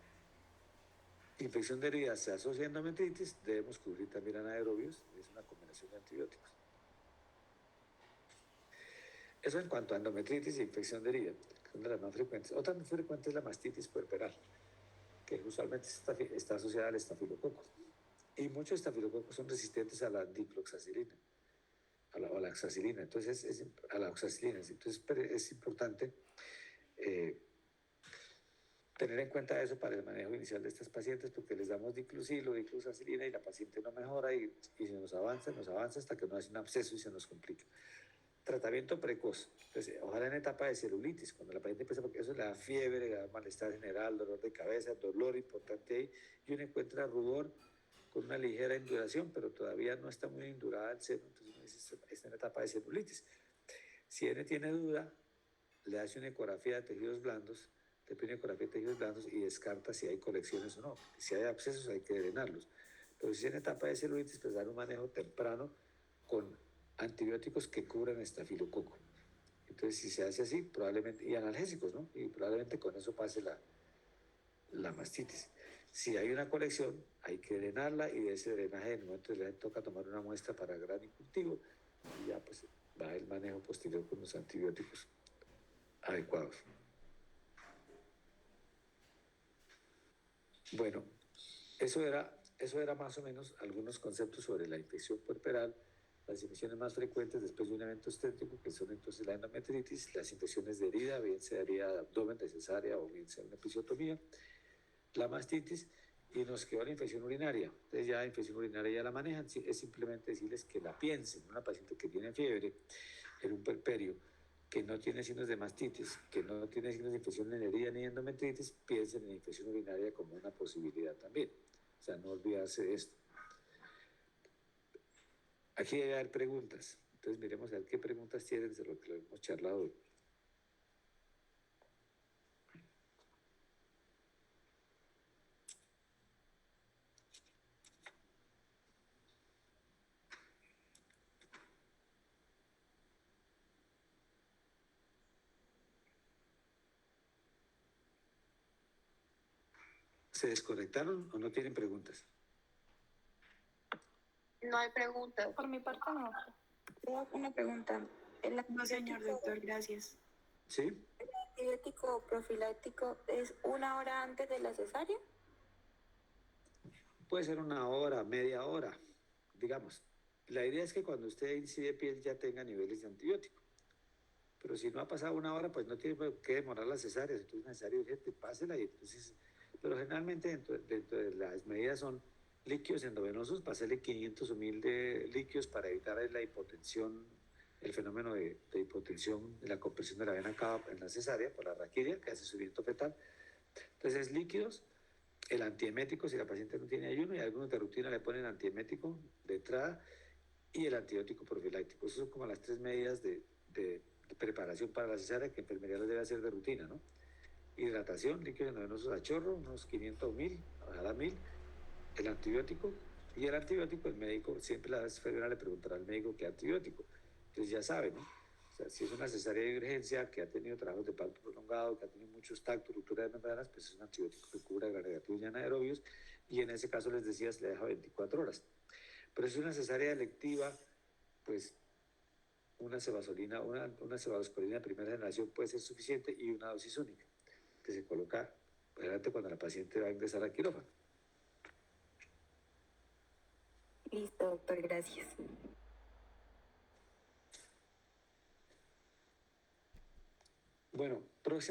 infección de herida se asocia a endometritis, debemos cubrir también anaerobios, es una combinación de antibióticos. Eso en cuanto a endometritis e infección de herida, que son de las más frecuentes. Otra muy frecuente es la mastitis puerperal, que usualmente está asociada al estafilococo. Y muchos estafilococos son resistentes a la dicloxacilina, a la oxacilina. Entonces, a la oxacilina. Entonces, es importante tener en cuenta eso para el manejo inicial de estas pacientes, porque les damos diclocilo, dicloxacilina y la paciente no mejora y se nos avanza hasta que no hace un absceso y se nos complica. Tratamiento precoz. Entonces, ojalá en etapa de celulitis, cuando la paciente empieza, porque eso le da fiebre, le da malestar general, dolor de cabeza, dolor importante ahí, y uno encuentra rubor con una ligera induración, pero todavía no está muy indurada el seno, entonces uno dice, está en etapa de celulitis. Si N tiene duda, le hace una ecografía de tejidos blandos, le pide una ecografía de tejidos blandos y descarta si hay colecciones o no. Si hay abscesos hay que drenarlos. Pero si es en etapa de celulitis, pues dar un manejo temprano con antibióticos que cubran estafilococo. Entonces, si se hace así, probablemente, y analgésicos, ¿no? Y probablemente con eso pase la mastitis. Si hay una colección, hay que drenarla y de ese drenaje, en el momento le toca tomar una muestra para granicultivo y ya pues va el manejo posterior con los antibióticos adecuados. Bueno, eso era más o menos algunos conceptos sobre la infección puerperal, las infecciones más frecuentes después de un evento obstétrico, que son entonces la endometritis, las infecciones de herida, bien sea herida de abdomen, de cesárea o bien sea una episiotomía, la mastitis, y nos quedó la infección urinaria. Entonces ya la infección urinaria ya la manejan, es simplemente decirles que la piensen. Una paciente que tiene fiebre en un puerperio, que no tiene signos de mastitis, que no tiene signos de infección en herida ni endometritis, piensen en infección urinaria como una posibilidad también. O sea, no olvidarse de esto. Aquí debe haber preguntas. Entonces miremos a ver qué preguntas tienen de lo que hemos charlado hoy. ¿Se desconectaron o no tienen preguntas? No hay preguntas. Por mi parte no. Tengo una pregunta. No, señor doctor, gracias. ¿Sí? ¿El antibiótico profiláctico es 1 hora antes de la cesárea? Puede ser 1 hora, media hora, digamos. La idea es que cuando usted incide piel ya tenga niveles de antibiótico. Pero si no ha pasado 1 hora, pues no tiene por qué demorar las cesáreas. Entonces es necesario urgente, pásela y entonces... Pero generalmente dentro de las medidas son líquidos endovenosos, pasarle 500 o 1000 de líquidos para evitar la hipotensión, el fenómeno de hipotensión, de la compresión de la vena cava en la cesárea por la raquidia, que hace subimiento fetal. Entonces líquidos, el antiemético si la paciente no tiene ayuno, y algunos de rutina le ponen antiemético de entrada y el antibiótico profiláctico. Esas son como las 3 medidas de preparación para la cesárea que enfermería les debe hacer de rutina, ¿no? Hidratación, líquidos endovenosos a chorro, unos 500 o 1000, ojalá 1000, el antibiótico, y el antibiótico, el médico, siempre la enfermera le preguntará al médico qué antibiótico. Entonces ya saben, ¿no? sea, si es una cesárea de urgencia que ha tenido trabajos de parto prolongado, que ha tenido muchos tactos, ruptura de membranas, pues es un antibiótico que cubra agregativo y anaerobios, y en ese caso les decía, se le deja 24 horas. Pero si es una cesárea electiva, pues una cefazolina, una cefalosporina de primera generación puede ser suficiente y una dosis única, que se coloca adelante cuando la paciente va a ingresar al quirófano. Listo, doctor, gracias. Bueno, próxima.